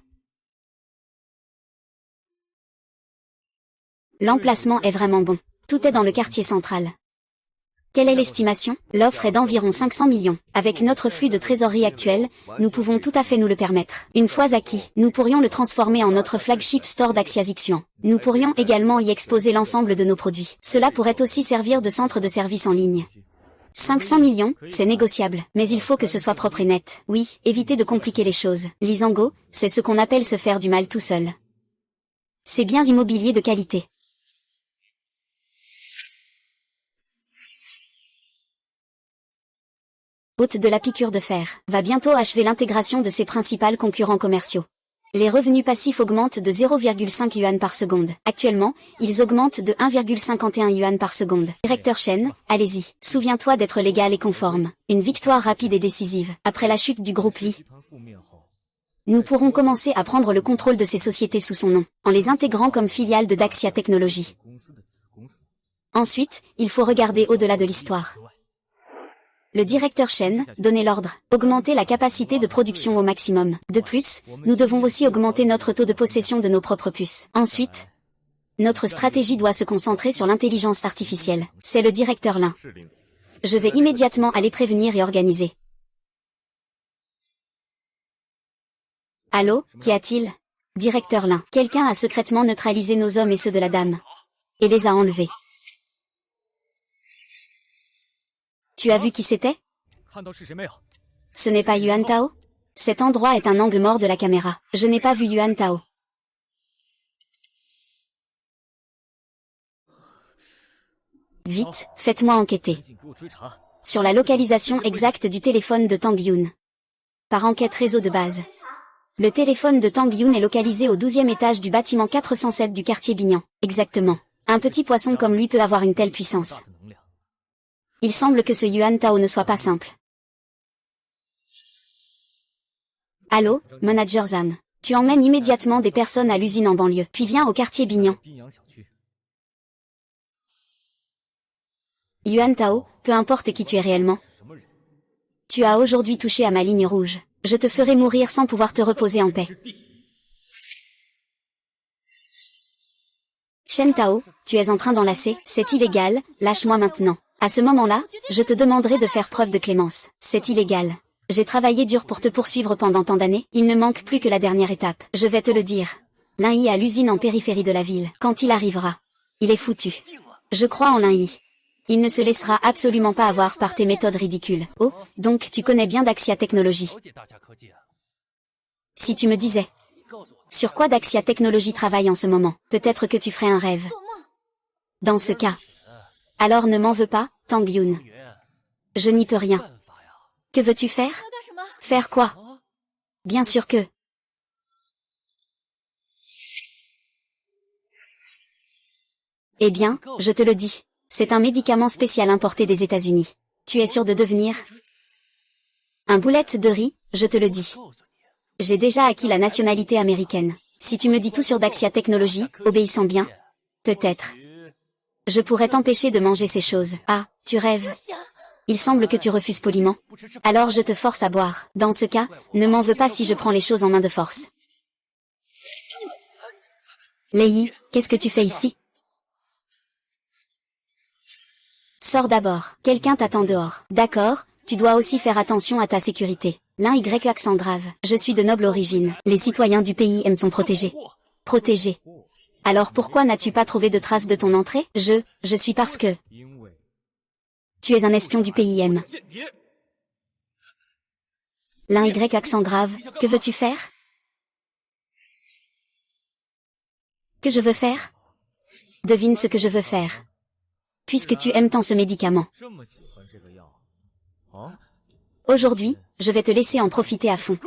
Speaker 1: L'emplacement est vraiment bon. Tout est dans le quartier central. Quelle est l'estimation? L'offre est d'environ 500 millions. Avec notre flux de trésorerie actuel, nous pouvons tout à fait nous le permettre. Une fois acquis, nous pourrions le transformer en notre flagship store d'Axia's Xuan. Nous pourrions également y exposer l'ensemble de nos produits. Cela pourrait aussi servir de centre de service en ligne. 500 millions, c'est négociable, mais il faut que ce soit propre et net. Oui, évitez de compliquer les choses. Lisango, c'est ce qu'on appelle se faire du mal tout seul. C'est biens immobiliers de qualité. Hôte de la piqûre de fer, va bientôt achever l'intégration de ses principaux concurrents commerciaux. Les revenus passifs augmentent de 0,5 yuan par seconde. Actuellement, ils augmentent de 1,51 yuan par seconde. Directeur Chen, allez-y. Souviens-toi d'être légal et conforme. Une victoire rapide et décisive. Après la chute du groupe Li, nous pourrons commencer à prendre le contrôle de ces sociétés sous son nom, en les intégrant comme filiales de Daxia Technologies. Ensuite, il faut regarder au-delà de l'histoire. Le directeur Chen, donnez l'ordre, augmenter la capacité de production au maximum. De plus, nous devons aussi augmenter notre taux de possession de nos propres puces. Ensuite, notre stratégie doit se concentrer sur l'intelligence artificielle. C'est le directeur Lin. Je vais immédiatement aller prévenir et organiser. Allô, qu'y a-t-il? Directeur Lin. Quelqu'un a secrètement neutralisé nos hommes et ceux de la dame. Et les a enlevés. Tu as vu qui c'était? Ce n'est pas Yuan Tao? Cet endroit est un angle mort de la caméra. Je n'ai pas vu Yuan Tao. Vite, faites-moi enquêter. Sur la localisation exacte du téléphone de Tang Yun. Par enquête réseau de base. Le téléphone de Tang Yun est localisé au 12e étage du bâtiment 407 du quartier Bignan. Exactement. Un petit poisson comme lui peut avoir une telle puissance. Il semble que ce Yuan Tao ne soit pas simple. Allô, manager Zam. Tu emmènes immédiatement des personnes à l'usine en banlieue, puis viens au quartier Bignan. Yuan Tao, peu importe qui tu es réellement. Tu as aujourd'hui touché à ma ligne rouge. Je te ferai mourir sans pouvoir te reposer en paix. Shen Tao, tu es en train d'enlacer, c'est illégal, lâche-moi maintenant. À ce moment-là, je te demanderai de faire preuve de clémence. C'est illégal. J'ai travaillé dur pour te poursuivre pendant tant d'années, il ne manque plus que la dernière étape. Je vais te le dire. Lin Yi à l'usine en périphérie de la ville. Quand il arrivera, il est foutu. Je crois en Lin Yi. Il ne se laissera absolument pas avoir par tes méthodes ridicules. Oh, donc tu connais bien Daxia Technologies. Si tu me disais, sur quoi Daxia Technologies travaille en ce moment, peut-être que tu ferais un rêve. Dans ce cas, alors ne m'en veux pas, Tang Yun. Je n'y peux rien. Que veux-tu faire? Faire quoi? Bien sûr que... Eh bien, je te le dis. C'est un médicament spécial importé des États-Unis. Tu es sûr de devenir un boulette de riz, je te le dis. J'ai déjà acquis la nationalité américaine. Si tu me dis tout sur Daxia Technologies, obéissant bien, peut-être. Je pourrais t'empêcher de manger ces choses. Ah, tu rêves. Il semble que tu refuses poliment. Alors je te force à boire. Dans ce cas, ne m'en veux pas si je prends les choses en main de force. Lei, qu'est-ce que tu fais ici? Sors d'abord. Quelqu'un t'attend dehors. D'accord, tu dois aussi faire attention à ta sécurité. L'un Y accent grave. Je suis de noble origine. Les citoyens du pays M sont protégés. Protégés. Alors pourquoi n'as-tu pas trouvé de traces de ton entrée? Je suis parce que... Tu es un espion du pays M. L'un Y accent grave. Que veux-tu faire? Que je veux faire? Devine ce que je veux faire. Puisque tu aimes tant ce médicament. Aujourd'hui, je vais te laisser en profiter à fond.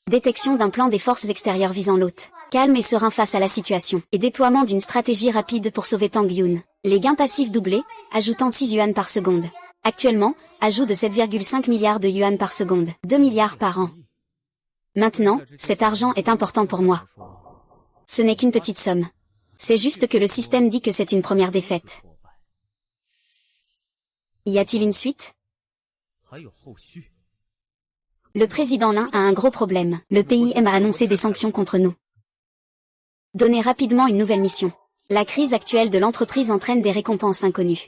Speaker 1: Détection d'un plan des forces extérieures visant l'hôte. Calme et serein face à la situation. Et déploiement d'une stratégie rapide pour sauver Tang Yun. Les gains passifs doublés, ajoutant 6 yuan par seconde. Actuellement, ajout de 7,5 milliards de yuan par seconde. 2 milliards par an. Maintenant, cet argent est important pour moi. Ce n'est qu'une petite somme. C'est juste que le système dit que c'est une première défaite. Y a-t-il une suite? Le président Lin a un gros problème. Le pays M a annoncé des sanctions contre nous. Donnez rapidement une nouvelle mission. La crise actuelle de l'entreprise entraîne des récompenses inconnues.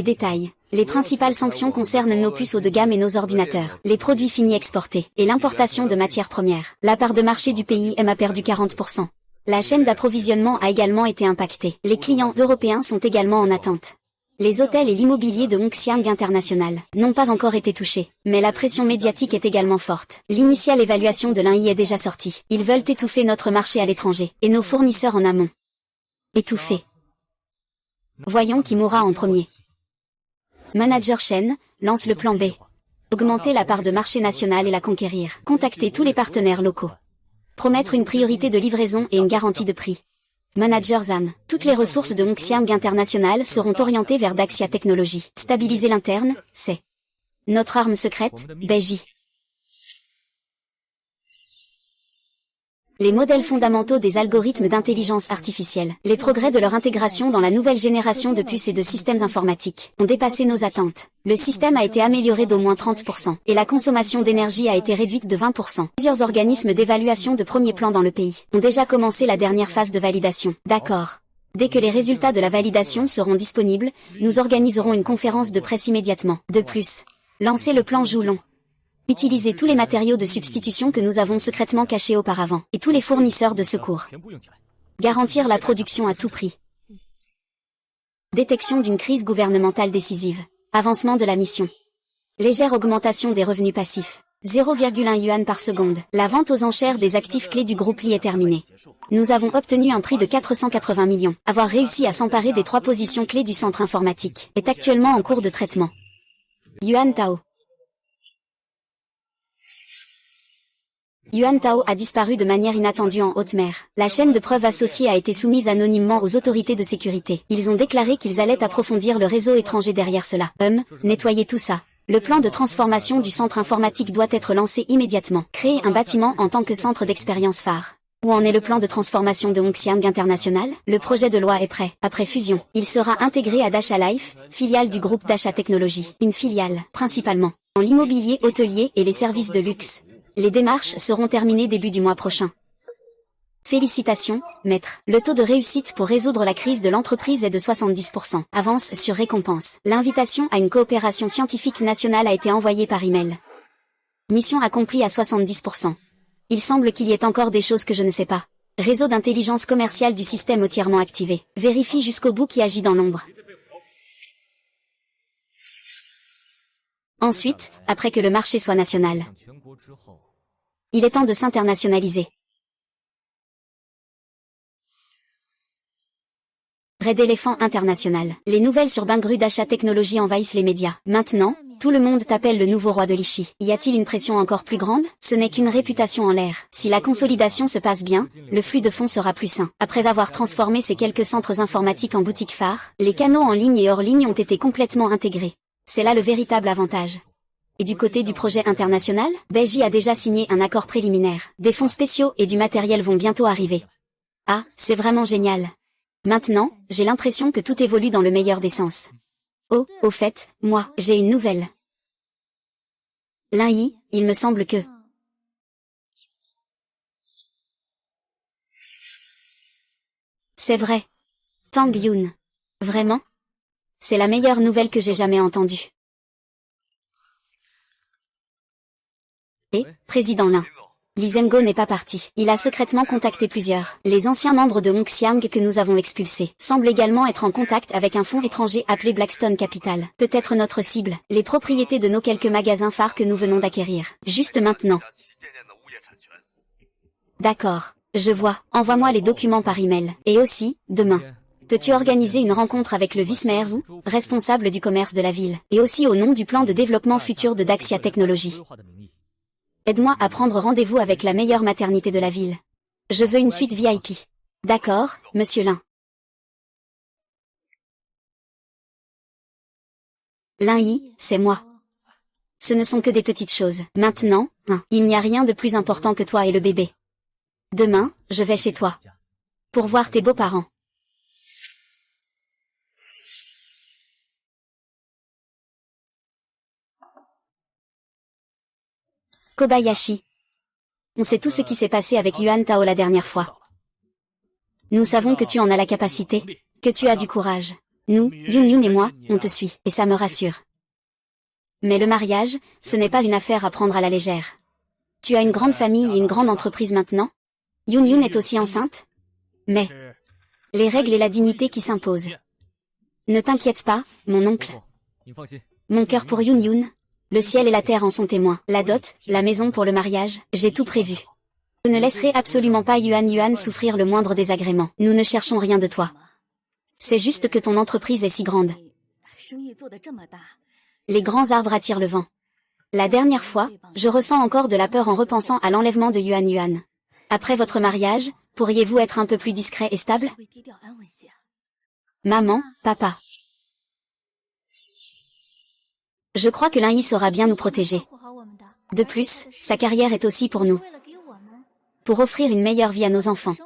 Speaker 1: Détails. Les principales sanctions concernent nos puces haut de gamme et nos ordinateurs, les produits finis exportés, et l'importation de matières premières. La part de marché du pays a perdu 40%. La chaîne d'approvisionnement a également été impactée. Les clients européens sont également en attente. Les hôtels et l'immobilier de Hong Xiang International n'ont pas encore été touchés, mais la pression médiatique est également forte. L'initiale évaluation de l'INI est déjà sortie. Ils veulent étouffer notre marché à l'étranger, et nos fournisseurs en amont. Étouffer. Voyons qui mourra en premier. Manager Shen lance le plan B. Augmenter la part de marché national et la conquérir. Contacter tous les partenaires locaux. Promettre une priorité de livraison et une garantie de prix. Manager ZAM. Toutes les ressources de Hong Xiang International seront orientées vers Daxia Technologies. Stabiliser l'interne, c'est notre arme secrète, Beiji. Les modèles fondamentaux des algorithmes d'intelligence artificielle, les progrès de leur intégration dans la nouvelle génération de puces et de systèmes informatiques, ont dépassé nos attentes. Le système a été amélioré d'au moins 30%, et la consommation d'énergie a été réduite de 20%. Plusieurs organismes d'évaluation de premier plan dans le pays ont déjà commencé la dernière phase de validation. D'accord. Dès que les résultats de la validation seront disponibles, nous organiserons une conférence de presse immédiatement. De plus, lancez le plan Joulon. Utilisez tous les matériaux de substitution que nous avons secrètement cachés auparavant, et tous les fournisseurs de secours. Garantir la production à tout prix. Détection d'une crise gouvernementale décisive. Avancement de la mission. Légère augmentation des revenus passifs. 0,1 yuan par seconde. La vente aux enchères des actifs clés du groupe Li est terminée. Nous avons obtenu un prix de 480 millions. Avoir réussi à s'emparer des 3 positions clés du centre informatique est actuellement en cours de traitement. Yuan Tao. Yuan Tao a disparu de manière inattendue en haute mer. La chaîne de preuves associée a été soumise anonymement aux autorités de sécurité. Ils ont déclaré qu'ils allaient approfondir le réseau étranger derrière cela. Nettoyer tout ça. Le plan de transformation du centre informatique doit être lancé immédiatement. Créer un bâtiment en tant que centre d'expérience phare. Où en est le plan de transformation de Hong Xiang International? Le projet de loi est prêt. Après fusion, il sera intégré à Dasha Life, filiale du groupe Dasha Technologies. Une filiale, principalement, dans l'immobilier hôtelier et les services de luxe. Les démarches seront terminées début du mois prochain. Félicitations, maître. Le taux de réussite pour résoudre la crise de l'entreprise est de 70%. Avance sur récompense. L'invitation à une coopération scientifique nationale a été envoyée par email. Mission accomplie à 70%. Il semble qu'il y ait encore des choses que je ne sais pas. Réseau d'intelligence commerciale du système entièrement activé. Vérifie jusqu'au bout qui agit dans l'ombre. Ensuite, après que le marché soit national. Il est temps de s'internationaliser. Red Elephant International. Les nouvelles sur Bingru Dasha Technologies envahissent les médias. Maintenant, tout le monde t'appelle le nouveau roi de Lichi. Y a-t-il une pression encore plus grande? Ce n'est qu'une réputation en l'air. Si la consolidation se passe bien, le flux de fonds sera plus sain. Après avoir transformé ces quelques centres informatiques en boutiques phares, les canaux en ligne et hors ligne ont été complètement intégrés. C'est là le véritable avantage. Et du côté du projet international, Beiji a déjà signé un accord préliminaire. Des fonds spéciaux et du matériel vont bientôt arriver. Ah, c'est vraiment génial. Maintenant, j'ai l'impression que tout évolue dans le meilleur des sens. Oh, au fait, moi, j'ai une nouvelle. L'INI, il me semble que... C'est vrai. Tang Yun. Vraiment? C'est la meilleure nouvelle que j'ai jamais entendue. Et, président Lin. Li Zhengo n'est pas parti. Il a secrètement contacté plusieurs. Les anciens membres de Hong Xiang que nous avons expulsés semblent également être en contact avec un fonds étranger appelé Blackstone Capital. Peut-être notre cible, les propriétés de nos quelques magasins phares que nous venons d'acquérir. Juste maintenant. D'accord. Je vois. Envoie-moi les documents par email. Et aussi, demain. Peux-tu organiser une rencontre avec le vice-maire Zhu, responsable du commerce de la ville, et aussi au nom du plan de développement futur de Daxia Technologies. Aide-moi à prendre rendez-vous avec la meilleure maternité de la ville. Je veux une suite VIP. D'accord, monsieur Lin. Lin-Yi, c'est moi. Ce ne sont que des petites choses. Maintenant, il n'y a rien de plus important que toi et le bébé. Demain, je vais chez toi. Pour voir tes beaux-parents. Kobayashi. On sait tout ce qui s'est passé avec Yuan Tao la dernière fois. Nous savons que tu en as la capacité, que tu as du courage. Nous, Yun Yun et moi, on te suit, et ça me rassure. Mais le mariage, ce n'est pas une affaire à prendre à la légère. Tu as une grande famille et une grande entreprise maintenant. Yun Yun est aussi enceinte. Mais, les règles et la dignité qui s'imposent. Ne t'inquiète pas, mon oncle. Mon cœur pour Yun Yun. Le ciel et la terre en sont témoins. La dot, la maison pour le mariage, j'ai tout prévu. Je ne laisserai absolument pas Yuan Yuan souffrir le moindre désagrément. Nous ne cherchons rien de toi. C'est juste que ton entreprise est si grande. Les grands arbres attirent le vent. La dernière fois, je ressens encore de la peur en repensant à l'enlèvement de Yuan Yuan. Après votre mariage, pourriez-vous être un peu plus discret et stable? Maman, papa. Je crois que l'Inyi saura bien nous protéger. De plus, sa carrière est aussi pour nous. Pour offrir une meilleure vie à nos enfants.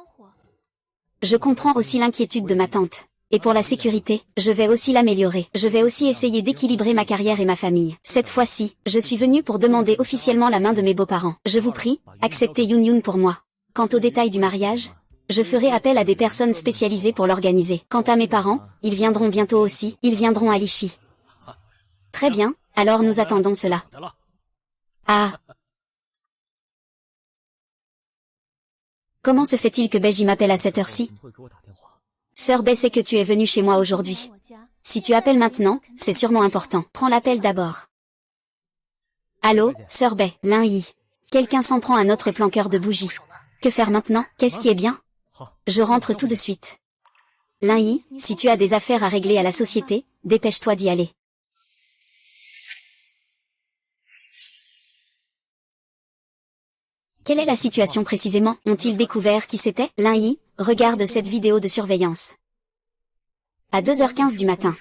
Speaker 1: Je comprends aussi l'inquiétude de ma tante. Et pour la sécurité, je vais aussi l'améliorer. Je vais aussi essayer d'équilibrer ma carrière et ma famille. Cette fois-ci, je suis venue pour demander officiellement la main de mes beaux-parents. Je vous prie, acceptez Yun Yun pour moi. Quant aux détails du mariage, je ferai appel à des personnes spécialisées pour l'organiser. Quant à mes parents, ils viendront bientôt aussi. Ils viendront à Lichi. Très bien, alors nous attendons cela. Ah. Comment se fait-il que Beji m'appelle à cette heure-ci? Sœur Bei sait que tu es venue chez moi aujourd'hui. Si tu appelles maintenant, c'est sûrement important. Prends l'appel d'abord. Allô, Sœur Bei, Lin-Yi. Quelqu'un s'en prend à notre planqueur de bougies. Que faire maintenant? Qu'est-ce qui est bien? Je rentre tout de suite. Lin-Yi, si tu as des affaires à régler à la société, dépêche-toi d'y aller. Quelle est la situation précisément? Ont-ils découvert qui c'était? Lin-Yi, regarde cette vidéo de surveillance. À 2h15 du matin.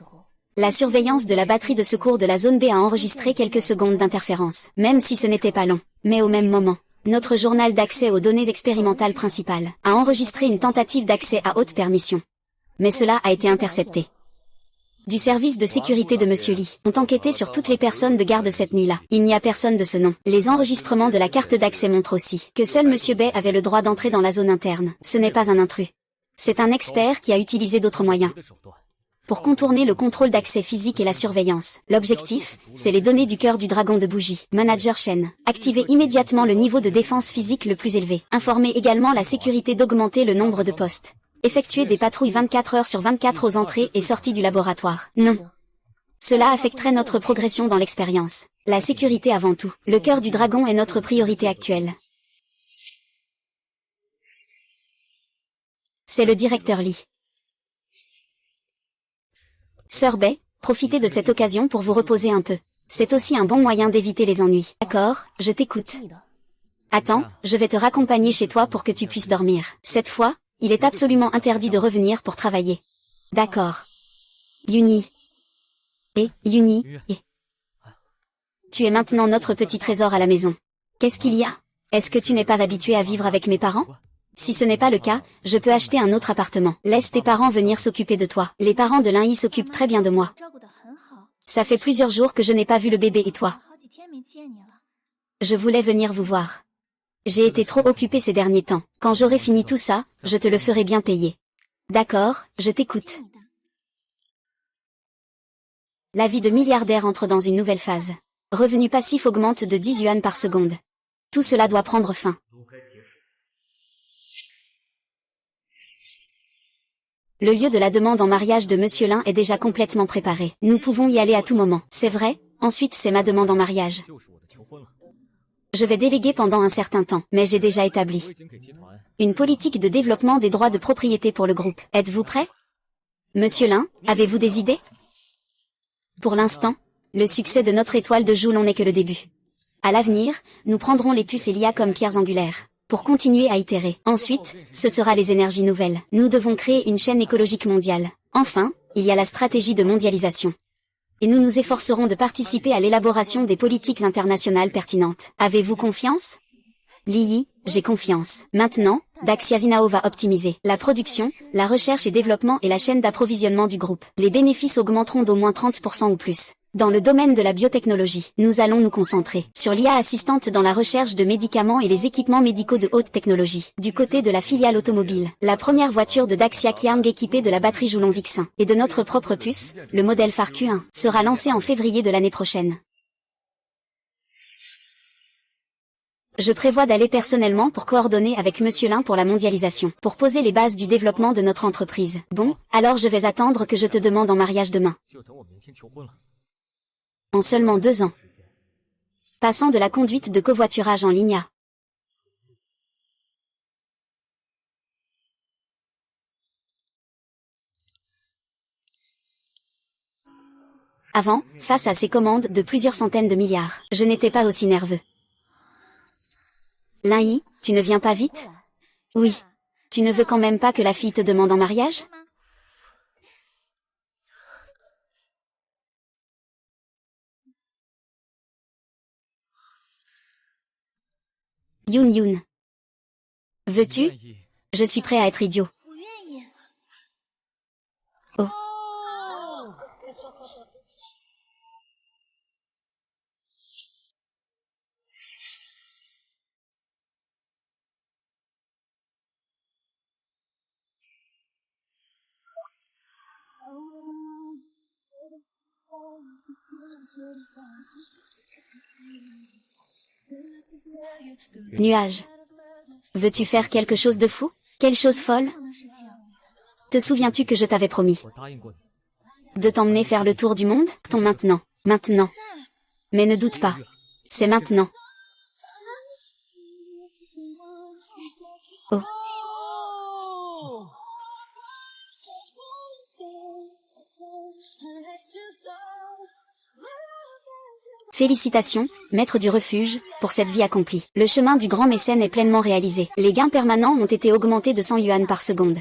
Speaker 1: La surveillance de la batterie de secours de la zone B a enregistré quelques secondes d'interférence, même si ce n'était pas long. Mais au même moment, notre journal d'accès aux données expérimentales principales a enregistré une tentative d'accès à haute permission. Mais cela a été intercepté. Du service de sécurité de Monsieur Lee ont enquêté sur toutes les personnes de garde cette nuit-là. Il n'y a personne de ce nom. Les enregistrements de la carte d'accès montrent aussi que seul Monsieur Bei avait le droit d'entrer dans la zone interne. Ce n'est pas un intrus. C'est un expert qui a utilisé d'autres moyens pour contourner le contrôle d'accès physique et la surveillance. L'objectif, c'est les données du cœur du dragon de bougie. Manager Shen, activez immédiatement le niveau de défense physique le plus élevé. Informez également la sécurité d'augmenter le nombre de postes. Effectuer des patrouilles 24 heures sur 24 aux entrées et sorties du laboratoire. Non. Cela affecterait notre progression dans l'expérience. La sécurité avant tout. Le cœur du dragon est notre priorité actuelle. C'est le directeur Lee. Sœur Bei, profitez de cette occasion pour vous reposer un peu. C'est aussi un bon moyen d'éviter les ennuis. D'accord, je t'écoute. Attends, je vais te raccompagner chez toi pour que tu puisses dormir. Cette fois, il est absolument interdit de revenir pour travailler. D'accord. Yuni. Yuni. Tu es maintenant notre petit trésor à la maison. Qu'est-ce qu'il y a? Est-ce que tu n'es pas habitué à vivre avec mes parents? Si ce n'est pas le cas, je peux acheter un autre appartement. Laisse tes parents venir s'occuper de toi. Les parents de Lin-Yi s'occupent très bien de moi. Ça fait plusieurs jours que je n'ai pas vu le bébé et toi. Je voulais venir vous voir. J'ai été trop occupée ces derniers temps. Quand j'aurai fini tout ça, je te le ferai bien payer. D'accord, je t'écoute. La vie de milliardaire entre dans une nouvelle phase. Revenu passif augmente de 10 yuan par seconde. Tout cela doit prendre fin. Le lieu de la demande en mariage de Monsieur Lin est déjà complètement préparé. Nous pouvons y aller à tout moment. C'est vrai, ensuite c'est ma demande en mariage. Je vais déléguer pendant un certain temps, mais j'ai déjà établi une politique de développement des droits de propriété pour le groupe. Êtes-vous prêt? Monsieur Lin, avez-vous des idées? Pour l'instant, le succès de notre étoile de Joule n'en est que le début. À l'avenir, nous prendrons les puces et l'IA comme pierres angulaires, pour continuer à itérer. Ensuite, ce sera les énergies nouvelles. Nous devons créer une chaîne écologique mondiale. Enfin, il y a la stratégie de mondialisation. Et nous nous efforcerons de participer à l'élaboration des politiques internationales pertinentes. Avez-vous confiance? Li, j'ai confiance. Maintenant, Daxiazinao va optimiser la production, la recherche et développement et la chaîne d'approvisionnement du groupe. Les bénéfices augmenteront d'au moins 30% ou plus. Dans le domaine de la biotechnologie, nous allons nous concentrer sur l'IA assistante dans la recherche de médicaments et les équipements médicaux de haute technologie. Du côté de la filiale automobile, la première voiture de Daxia Qiang équipée de la batterie Joulon X1 et de notre propre puce, le modèle phare Q1, sera lancée en février de l'année prochaine. Je prévois d'aller personnellement pour coordonner avec Monsieur Lin pour la mondialisation, pour poser les bases du développement de notre entreprise. Bon, alors je vais attendre que je te demande en mariage demain. En seulement 2 ans. Passant de la conduite de covoiturage en ligne à... Avant, face à ces commandes de plusieurs centaines de milliards, je n'étais pas aussi nerveux. Lin, tu ne viens pas vite? Oui. Tu ne veux quand même pas que la fille te demande en mariage? Youn Youn. Veux-tu? Je suis prêt à être idiot. Oh. Nuage. Veux-tu faire quelque chose de fou? Quelle chose folle? Te souviens-tu que je t'avais promis de t'emmener faire le tour du monde? Ton maintenant. Maintenant. Mais ne doute pas. C'est maintenant. Oh. Félicitations, maître du refuge, pour cette vie accomplie. Le chemin du grand mécène est pleinement réalisé. Les gains permanents ont été augmentés de 100 yuan par seconde.